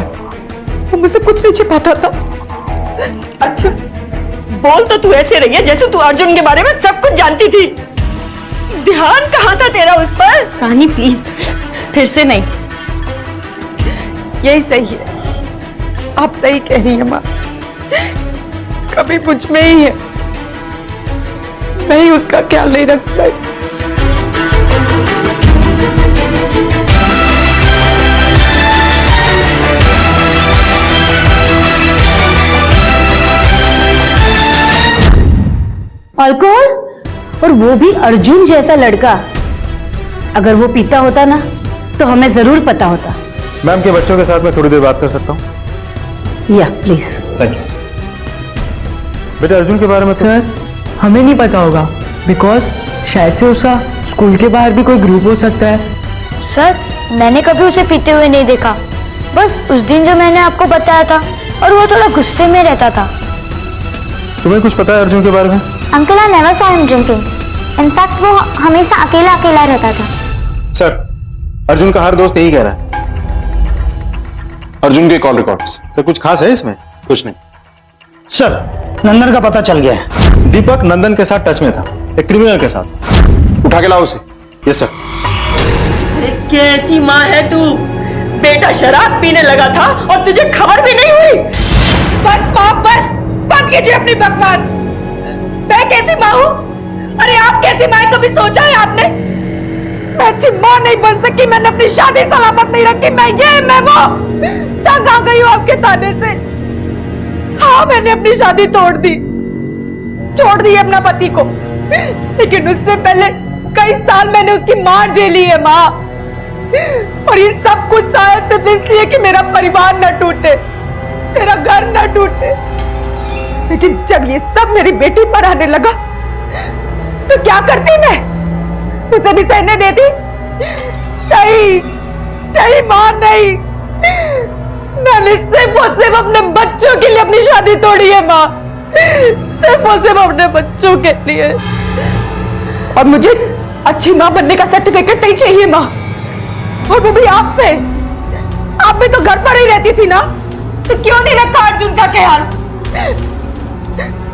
वो मुझसे कुछ नहीं छिपाता था। अच्छा, बोल तो तू ऐसे रही है जैसे तू अर्जुन के बारे में सब कुछ जानती थी। ध्यान कहाँ था तेरा उस पर? रानी प्लीज, फिर से नहीं। यही सही है, आप सही कह रही है माँ। कभी मुझ में ही है, मैं ही उसका ख्याल नहीं रख पाई। अल्कोहल, और वो भी अर्जुन जैसा लड़का। अगर वो पीता होता ना तो हमें जरूर पता होता। मैम के बच्चों के साथ मैं थोड़ी देर बात कर सकता हूँ? या प्लीज। Thank you. बेटा, अर्जुन के बारे में सर हमें नहीं पता होगा, बिकॉज शायद से उसका स्कूल के बाहर भी कोई ग्रुप हो सकता है। सर मैंने कभी उसे पीते हुए नहीं देखा, बस उस दिन जो मैंने आपको बताया था, और वो थोड़ा गुस्से में रहता था। तुम्हें कुछ पता है अर्जुन के बारे में? Uncle I never saw him drinking, in fact वो हमेशा अकेला अकेला रहता था। सर अर्जुन का हर दोस्त यही कह रहा है। अर्जुन के कॉल रिकॉर्ड्स। सर कुछ खास है इसमें? कुछ नहीं सर। नंदन का पता चल गया है। दीपक नंदन के साथ टच में था, एक क्रिमिनल के साथ। उठा के लाओ उसे। Yes sir. अरे कैसी माँ है तू? बेटा शराब पीने लगा था और तुझे खबर भी नहीं हुई। बस माँ बस, बंद कीजिए अपनी बकवास। मैं कैसी माँ हूँ? अरे आप कैसी माँ है कभी सोचा है आपने? मैं अच्छी माँ नहीं बन सकी, मैंने अपनी शादी सलामत नहीं रखी, मैं ये मैं वो। तंग आ गई हूँ आपके ताने से। हाँ मैंने अपनी शादी छोड़ दी अपना पति को, लेकिन उससे पहले कई साल मैंने उसकी मार झेली है माँ। और ये सब कुछ शायद सिर्फ इसलिए कि मेरा परिवार न टूटे, मेरा घर न टूटे। लेकिन जब ये सब मेरी बेटी पर आने लगा तो क्या करती मैं? उसे भी सहने देती? नहीं मां नहीं। मैंने सिर्फ अपने बच्चों के लिए अपनी शादी तोड़ी है मां, सिर्फ अपने बच्चों के लिए। और मुझे अच्छी मां बनने का सर्टिफिकेट नहीं चाहिए मां, और वो भी आपसे। आप भी तो घर पर ही रहती थी ना, तो क्यों नहीं रखा अर्जुन का ख्याल?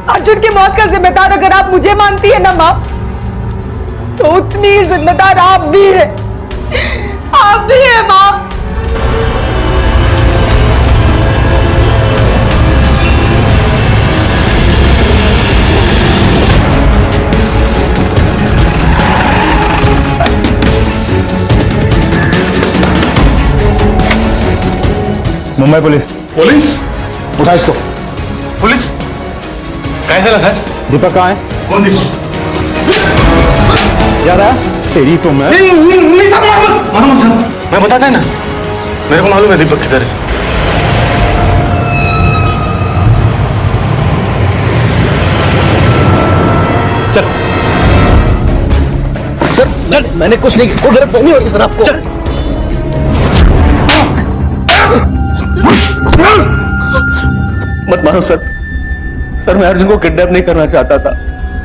अर्जुन की मौत का जिम्मेदार अगर आप मुझे मानती है ना मां, तो उतनी ही जिम्मेदार आप भी है, आप भी है मां। मुंबई पुलिस। पुलिस? उठा इसको। पुलिस? कैसे लगा सर? दीपक कहाँ है? कौन दीपक? यार तेरी तो मैं नहीं साहब, मानो साहब, मैं बताता है ना, मेरे को मालूम है दीपक किधर है। चल सर, चल मैंने कुछ नहीं, कोई गलत नहीं होगी सर आपको। चल मत मारो सर। सर मैं अर्जुन को किडनैप नहीं करना चाहता था,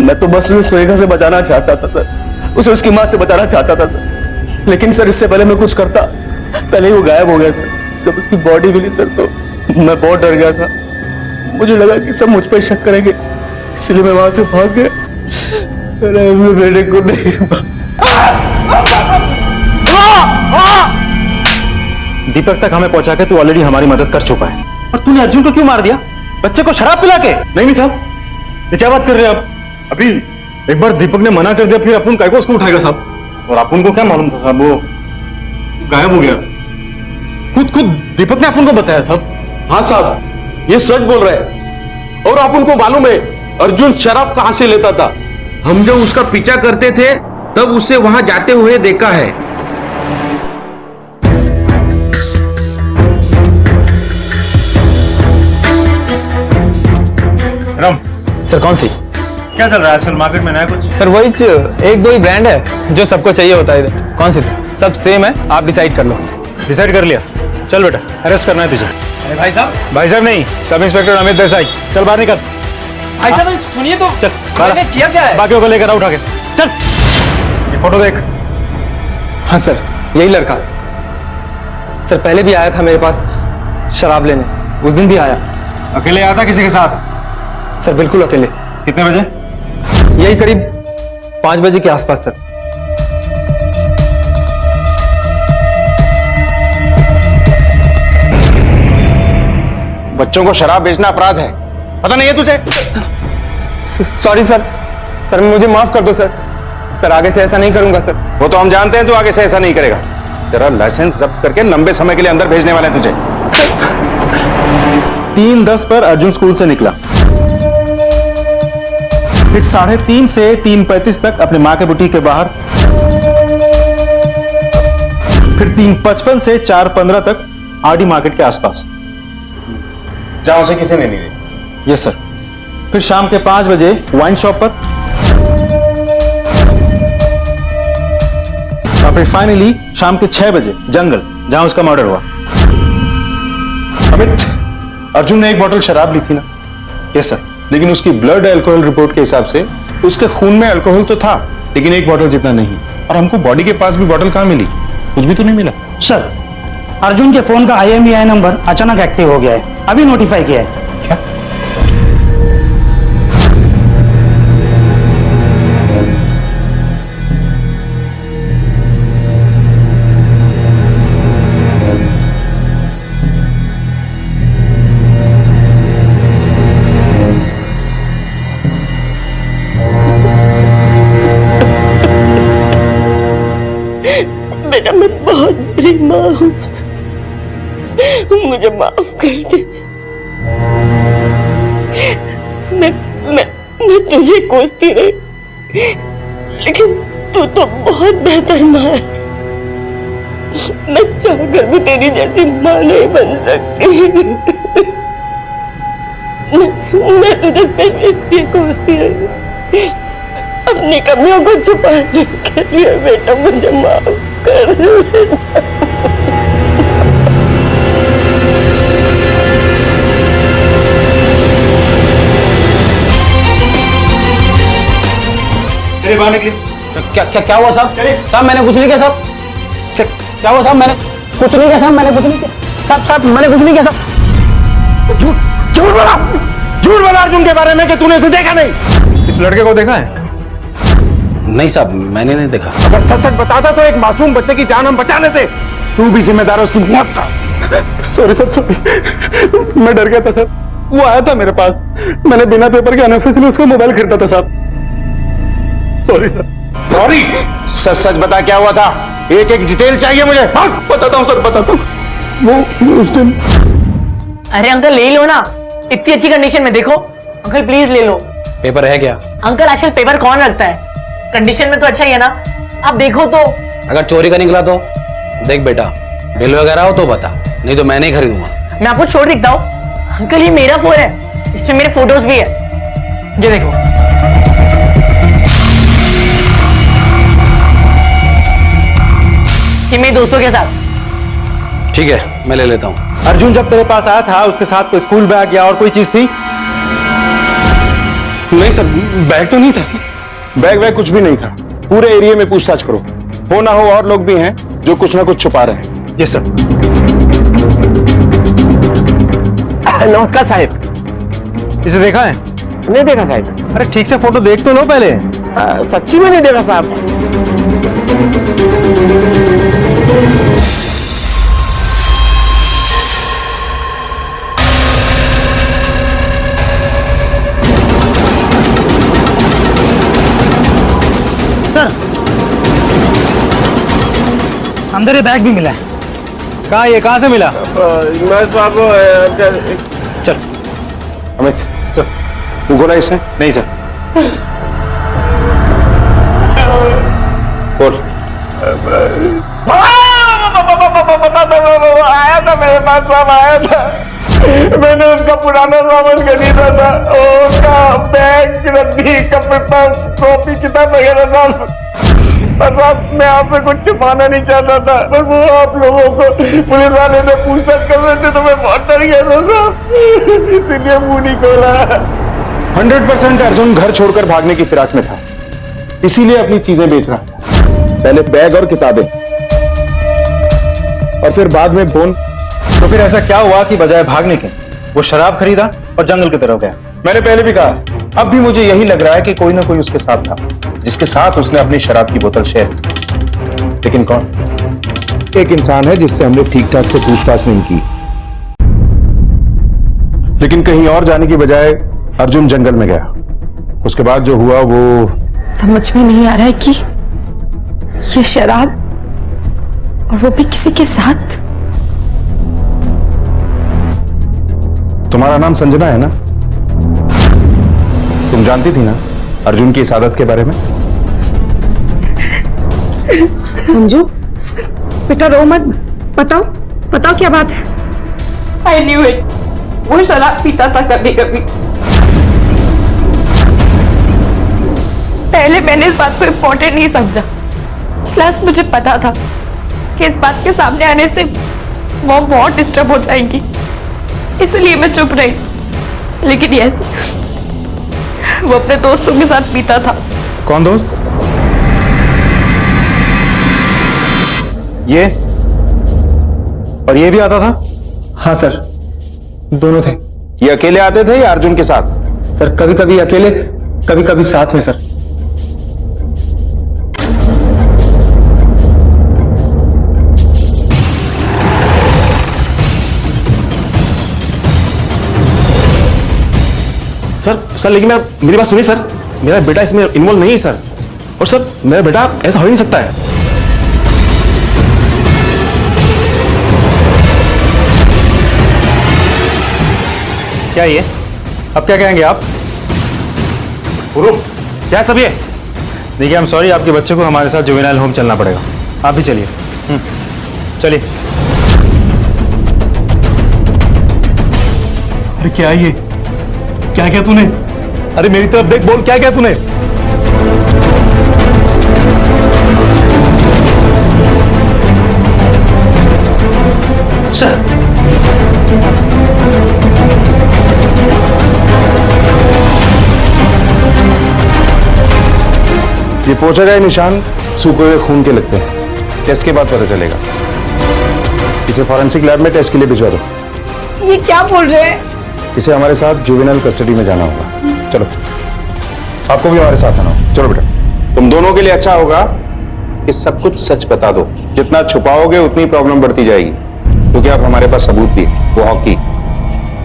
मैं तो बस उसे सुरेखा से बचाना चाहता था सर, उसे उसकी मां से बचाना चाहता था सर। लेकिन सर इससे पहले मैं कुछ करता, पहले ही वो गायब हो गया था। जब उसकी बॉडी मिली सर तो मैं बहुत डर गया था, मुझे लगा कि सब मुझ पर शक करेंगे, इसलिए मैं वहां से भाग गया। मेरे बेटे को नहीं। दीपक तक हमें पहुंचा के तू ऑलरेडी हमारी मदद कर चुका है, और तूने अर्जुन को क्यों मार दिया? बच्चे को शराब पिला के? नहीं साहब, ये क्या बात कर रहे हैं आप? अभी एक बार दीपक ने मना कर दिया, फिर अपन काय को उसको उठाएगा साहब? और अपन को क्या मालूम था साहब, वो गायब हो गया। खुद दीपक ने अपन को बताया साहब। हाँ साहब, ये सच बोल रहे हैं। और आप उनको मालूम है अर्जुन शराब कहां से लेता था? हम जब उसका पीछा करते थे तब उसे वहां जाते हुए देखा है। राम सर कौन सी? क्या चल रहा है आजकल मार्केट में नया कुछ? सर वही एक दो ही ब्रांड है जो सबको चाहिए होता है इधर। कौन सी? सब सेम है, आप डिसाइड कर लो। डिसाइड कर लिया? चल बेटा, अरेस्ट करना है तुझे। अरे भाई साहब नहीं, सब इंस्पेक्टर अमित देसाई। चल बाहर निकल। भाई साहब सुनिए तो, चल मैंने किया क्या है? बाकियों को लेकर उठा के चल। ये फोटो देख। हाँ सर, यही लड़का सर पहले भी आया था मेरे पास शराब लेने, उस दिन भी आया। अकेले आया था किसी के साथ? सर बिल्कुल अकेले। कितने बजे? यही करीब 5 बजे के आसपास सर। बच्चों को शराब बेचना अपराध है, पता नहीं है तुझे? सॉरी सर, मुझे माफ कर दो सर, आगे से ऐसा नहीं करूंगा सर। वो तो हम जानते हैं तू आगे से ऐसा नहीं करेगा। तेरा लाइसेंस जब्त करके लंबे समय के लिए अंदर भेजने वाले हैं तुझे। 3:10 पर अर्जुन स्कूल से निकला, फिर 3:30 से 3:35 तक अपने मां के बुटीक के बाहर, फिर 3:55 से 4:15 तक आरडी मार्केट के आसपास, जहां उसे किसी ने नहीं देखा। Yes sir. फिर शाम के 5 बजे वाइन शॉप पर, और फिर फाइनली शाम के 6 बजे जंगल, जहां उसका मर्डर हुआ। अमित, अर्जुन ने 1 बॉटल शराब ली थी ना? Yes sir. लेकिन उसकी ब्लड अल्कोहल रिपोर्ट के हिसाब से उसके खून में अल्कोहल तो था, लेकिन 1 बॉटल जितना नहीं। और हमको बॉडी के पास भी बॉटल कहां मिली? कुछ भी तो नहीं मिला। सर अर्जुन के फोन का IMEI नंबर अचानक एक्टिव हो गया है, अभी नोटिफाई किया है। क्या? बेटा मैं बहुत बुरी माँ हूँ, मुझे माफ कर दे। मैं तुझे कोसती रही, लेकिन तू तो बहुत बेहतर माँ है। मैं चाहकर भी तेरी जैसी माँ नहीं बन सकती। मैं तुझे सिर्फ इसलिए कोसती रही, अपनी कमियों को छुपाने के लिए। बेटा मुझे माफ कर दे बेटा। क्या हुआ साहब? साहब मैंने कुछ नहीं किया साहब। क्या हुआ साहब? मैंने कुछ नहीं किया साहब। मैंने कुछ नहीं किया साहब। मैंने कुछ नहीं किया साहब। झूठ बोला अर्जुन के बारे में कि तूने इसे देखा नहीं। इस लड़के को देखा है? नहीं साहब, मैंने नहीं देखा। अगर सच सच बताता तो एक मासूम बच्चे की जान हम बचा लेते। तू भी जिम्मेदार है उसकी मौत का। सॉरी सर, सॉरी, मैं डर गया था सर। वो आया था मेरे पास, मैंने बिना पेपर के अनऑफिशियली उसको मोबाइल खरीदा था साहब। Sorry sir. सॉरी? सच सच बता क्या हुआ था, एक एक डिटेल चाहिए मुझे। बताता हूँ सर, बताता हूँ। वो उस दिन। अरे अंकल ले लो ना, इतनी अच्छी कंडीशन में। देखो अंकल प्लीज ले लो। पेपर है क्या? अंकल आजकल पेपर कौन रखता है, कंडीशन में तो अच्छा ही है ना। आप देखो तो। अगर चोरी का निकला तो देख बेटा, बिल वगैरह हो तो बता, नहीं तो मैं नहीं खरीदूंगा। मैं आपको छोड़ दिखता हूँ। अंकल ये मेरा फोन है, इसमें मेरे फोटोज भी है, ये देखो। ये मेरे दोस्तों के साथ। ठीक है, मैं ले लेता हूँ। अर्जुन जब तेरे पास आया था उसके साथ कोई स्कूल बैग या और कोई चीज थी? नहीं सर, बैग तो नहीं था। बैग वैग कुछ भी नहीं था। पूरे एरिया में पूछताछ करो, हो ना हो और लोग भी हैं जो कुछ ना कुछ छुपा रहे हैं। Yes sir. नमस्कार साहब। इसे देखा है? नहीं देखा साहब। अरे ठीक से फोटो देख तो लो पहले। सच्ची में नहीं देखा साहब। सर अंदर ये बैग भी मिला है। कहाँ, ये कहाँ से मिला? मैं साहब चल अमित सर, तू बोला इसे? नहीं सर। बोल। आया था मेरे पास, साहब आया था। मैंने उसका पुराना सामान खरीदा था, उसका बैग, रद्दी, पेपर, कॉपी, किताब वगैरह साहब। और साहब मैं आपसे कुछ छुपाना नहीं चाहता था, पर वो आप लोगों को पुलिस वाले से पूछताछ कर रहे थे तो मैं बहुत डर गया था साहब, इसीलिए मुंह नहीं खोला। 100% अर्जुन घर छोड़कर भागने की फिराक में था, इसीलिए अपनी चीजें बेच रहा था। पहले बैग और किताबें, और फिर बाद में फोन। तो फिर ऐसा क्या हुआ कि बजाय भागने के वो शराब खरीदा और जंगल की तरफ गया? मैंने पहले भी कहा, अब भी मुझे यही लग रहा है कि कोई ना कोई उसके साथ था, जिसके साथ उसने अपनी शराब की बोतल शेयर की। लेकिन कौन? एक इंसान है जिससे हमने ठीक ठाक से पूछताछ नहीं की, लेकिन कहीं और जाने की बजाय अर्जुन जंगल में गया। उसके बाद जो हुआ वो समझ में नहीं आ रहा है कि ये शराब, और वो भी किसी के साथ। तुम्हारा नाम संजना है ना? तुम जानती थी ना अर्जुन की इस आदत के बारे में? संजू बेटा रो मत, बताओ बताओ क्या बात है। I knew it. वो शराब पीता था कभी कभी। पहले मैंने इस बात को इम्पोर्टेंट नहीं समझा, प्लस मुझे पता था कि इस बात के सामने आने से वो बहुत डिस्टर्ब हो जाएंगी, इसलिए मैं चुप रही। लेकिन यस, वो अपने दोस्तों के साथ पीता था। कौन दोस्त? ये और ये भी आता था? हाँ सर, दोनों थे। ये अकेले आते थे या अर्जुन के साथ? सर कभी कभी अकेले, कभी कभी साथ में सर। सर लेकिन मेरी बात सुनिए सर, मेरा बेटा इसमें इन्वॉल्व नहीं है सर। और सर मेरा बेटा ऐसा हो ही नहीं सकता है। क्या ये? अब क्या कहेंगे आप? क्या सब ये? देखिए, हम सॉरी, आपके बच्चे को हमारे साथ जुवेनाइल होम चलना पड़ेगा। आप भी चलिए। चलिए। अरे क्या ये? क्या क्या तूने? अरे मेरी तरफ देख, बोल क्या क्या तूने? सर, ये पोछा गए निशान सूखे हुए खून के लगते हैं। टेस्ट के बाद पता चलेगा। इसे फॉरेंसिक लैब में टेस्ट के लिए भिजवा दो। ये क्या बोल रहे हैं? इसे हमारे साथ जुवेनाइल कस्टडी में जाना होगा। चलो, आपको भी हमारे साथ आना होगा। चलो बेटा। तुम दोनों के लिए अच्छा होगा कि सब कुछ सच बता दो। जितना छुपाओगे उतनी प्रॉब्लम बढ़ती जाएगी, क्योंकि अब हमारे पास सबूत भी है। वो हॉकी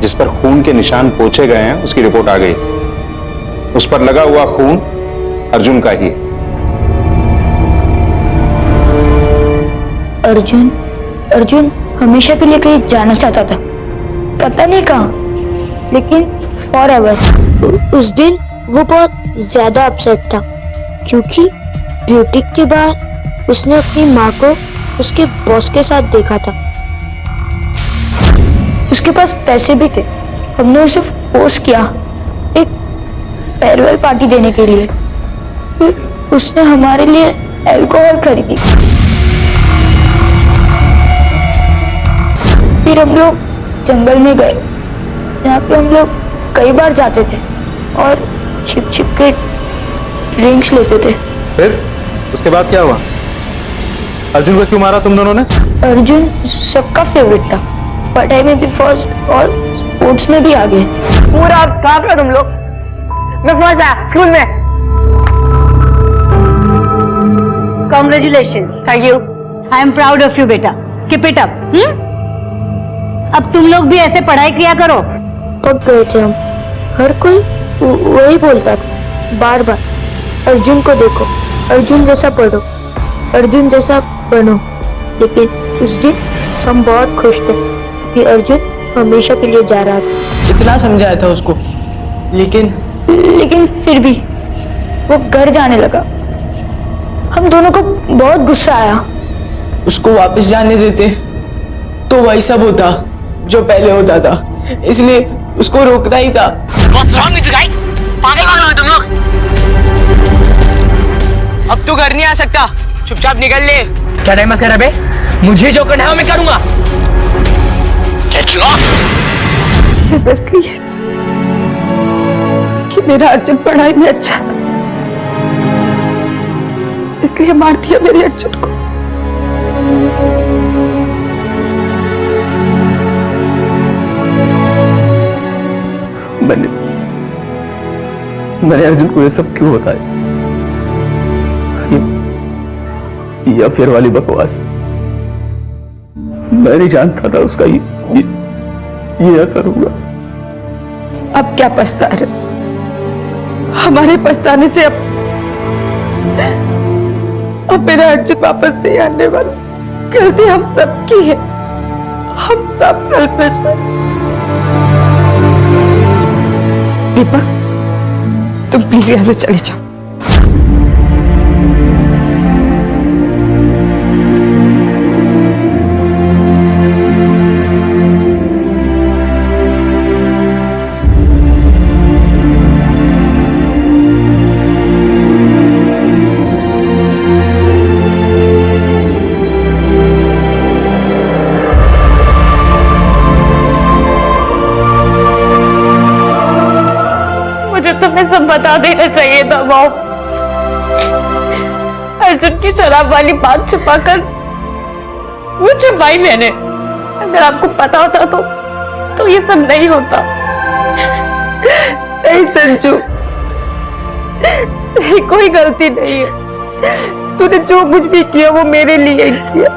जिस पर खून के निशान पोंछे गए हैं, उसकी रिपोर्ट आ गई। उस पर लगा हुआ खून अर्जुन का ही है। अर्जुन हमेशा के लिए कहीं जाना चाहता था, पता नहीं कहाँ, लेकिन फॉरएवर। उस दिन वो बहुत ज्यादा अपसेट था, क्योंकि ब्यूटिक के बाद उसने अपनी माँ को उसके बॉस के साथ देखा था। उसके पास पैसे भी थे। हमने उसे फोर्स किया एक फेयरवेल पार्टी देने के लिए। उसने हमारे लिए अल्कोहल खरीदी। फिर हम लोग जंगल में गए, जहाँ पे हम लोग कई बार जाते थे और छिप छिप के ड्रिंक्स लेते थे। फिर उसके बाद क्या हुआ? अर्जुन को क्यों मारा तुम दोनों ने? अर्जुन सबका फेवरेट था, पढ़ाई में भी फर्स्ट और स्पोर्ट्स में भी आगे। पूरा कहाँ पे हो तुम लोग? मैं फर्स्ट आया स्कूल में। Congratulations. Thank you. I am proud of you बेटा, कीप इट अप। अब तुम लोग भी ऐसे पढ़ाई किया करो। पक गए थे हम, हर कोई वही बोलता था बार बार, अर्जुन को देखो, अर्जुन जैसा पढ़ो, अर्जुन जैसा बनो। लेकिन उस दिन हम बहुत खुश थे कि अर्जुन हमेशा के लिए जा रहा था। इतना समझाया था उसको, लेकिन फिर भी वो घर जाने लगा। हम दोनों को बहुत गुस्सा आया। उसको वापस जाने देते तो वही सब होता जो पहले होता था, इसलिए उसको रोकना ही था। What's wrong with you guys? पागल हो तुम लोग? अब तू घर नहीं आ सकता, चुपचाप निकल ले। क्या टाइम कर रहा है? मुझे जो करना है मैं करूंगा। सिर्फ इसलिए कि मेरा अर्जुन पढ़ाई में अच्छा था, इसलिए मार दिया मेरे अर्जुन को। मैंने अर्जुन को ये सब क्यों बताया? या फिर वाली बकवास, मैं नहीं जानता था उसका ये असर हुआ। अब क्या पछता रहे? हमारे पछताने से अब मेरा अर्जुन वापस नहीं आने वाला। गलती हम सबकी है, हम सब सेल्फिश हैं। दीपक, तुम प्लीज यहां से चले जाओ। तुम्हें सब बता देना चाहिए था मॉम। अर्जुन की शराब वाली बात छुपाकर वो छुपाई मैंने। अगर आपको पता होता तो ये सब नहीं होता। नहीं संजू, तेरी कोई गलती नहीं है। तूने जो कुछ भी किया वो मेरे लिए किया,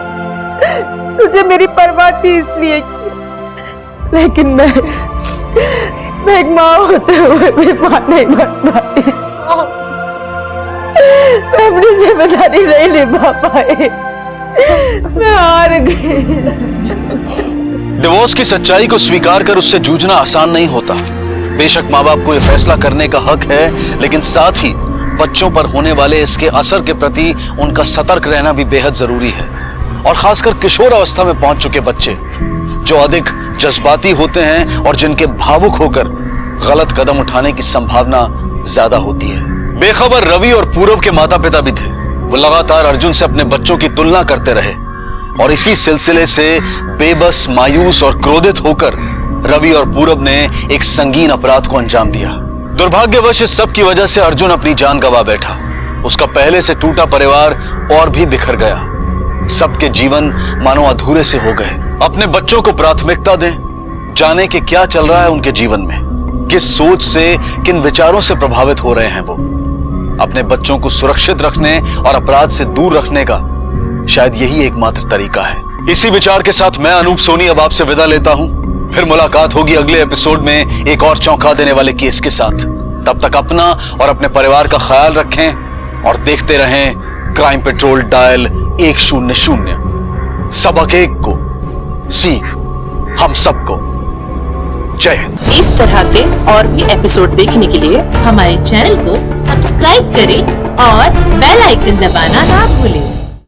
तुझे मेरी परवाह थी इसलिए किया। लेकिन मैं एक माँ होते हुए भी माँ नहीं बन पाई। मैं अपनी जिम्मेदारी नहीं निभा पाई। मैं हार गई। डिवोर्स की सच्चाई को स्वीकार कर उससे जूझना आसान नहीं होता। बेशक माँ बाप को यह फैसला करने का हक है, लेकिन साथ ही बच्चों पर होने वाले इसके असर के प्रति उनका सतर्क रहना भी बेहद जरूरी है। और खासकर किशोर अवस्था में पहुंच चुके बच्चे जो अधिक जज्बाती होते हैं और जिनके भावुक होकर गलत कदम उठाने की संभावना ज्यादा होती है। बेखबर रवि और पूरब के माता पिता भी थे। वो लगातार अर्जुन से अपने बच्चों की तुलना करते रहे और इसी सिलसिले से बेबस, मायूस और क्रोधित होकर रवि और पूरब ने एक संगीन अपराध को अंजाम दिया। दुर्भाग्यवश इस सब की वजह से अर्जुन अपनी जान गंवा बैठा। उसका पहले से टूटा परिवार और भी बिखर गया। सबके जीवन मानो अधूरे से हो गए। अपने बच्चों को प्राथमिकता दें, जाने कि क्या चल रहा है उनके जीवन में, किस सोच से, किन विचारों से प्रभावित हो रहे हैं वो। अपने बच्चों को सुरक्षित रखने और अपराध से दूर रखने का शायद यही एकमात्र तरीका है। इसी विचार के साथ मैं अनूप सोनी अब आपसे विदा लेता हूं। फिर मुलाकात होगी अगले एपिसोड में एक और चौंका देने वाले केस के साथ। तब तक अपना और अपने परिवार का ख्याल रखें और देखते रहें क्राइम पेट्रोल डायल 100। सबक एक को सीख हम सबको। जय हिंद। इस तरह के और भी एपिसोड देखने के लिए हमारे चैनल को सब्सक्राइब करें और बेल आइकन दबाना ना भूलें।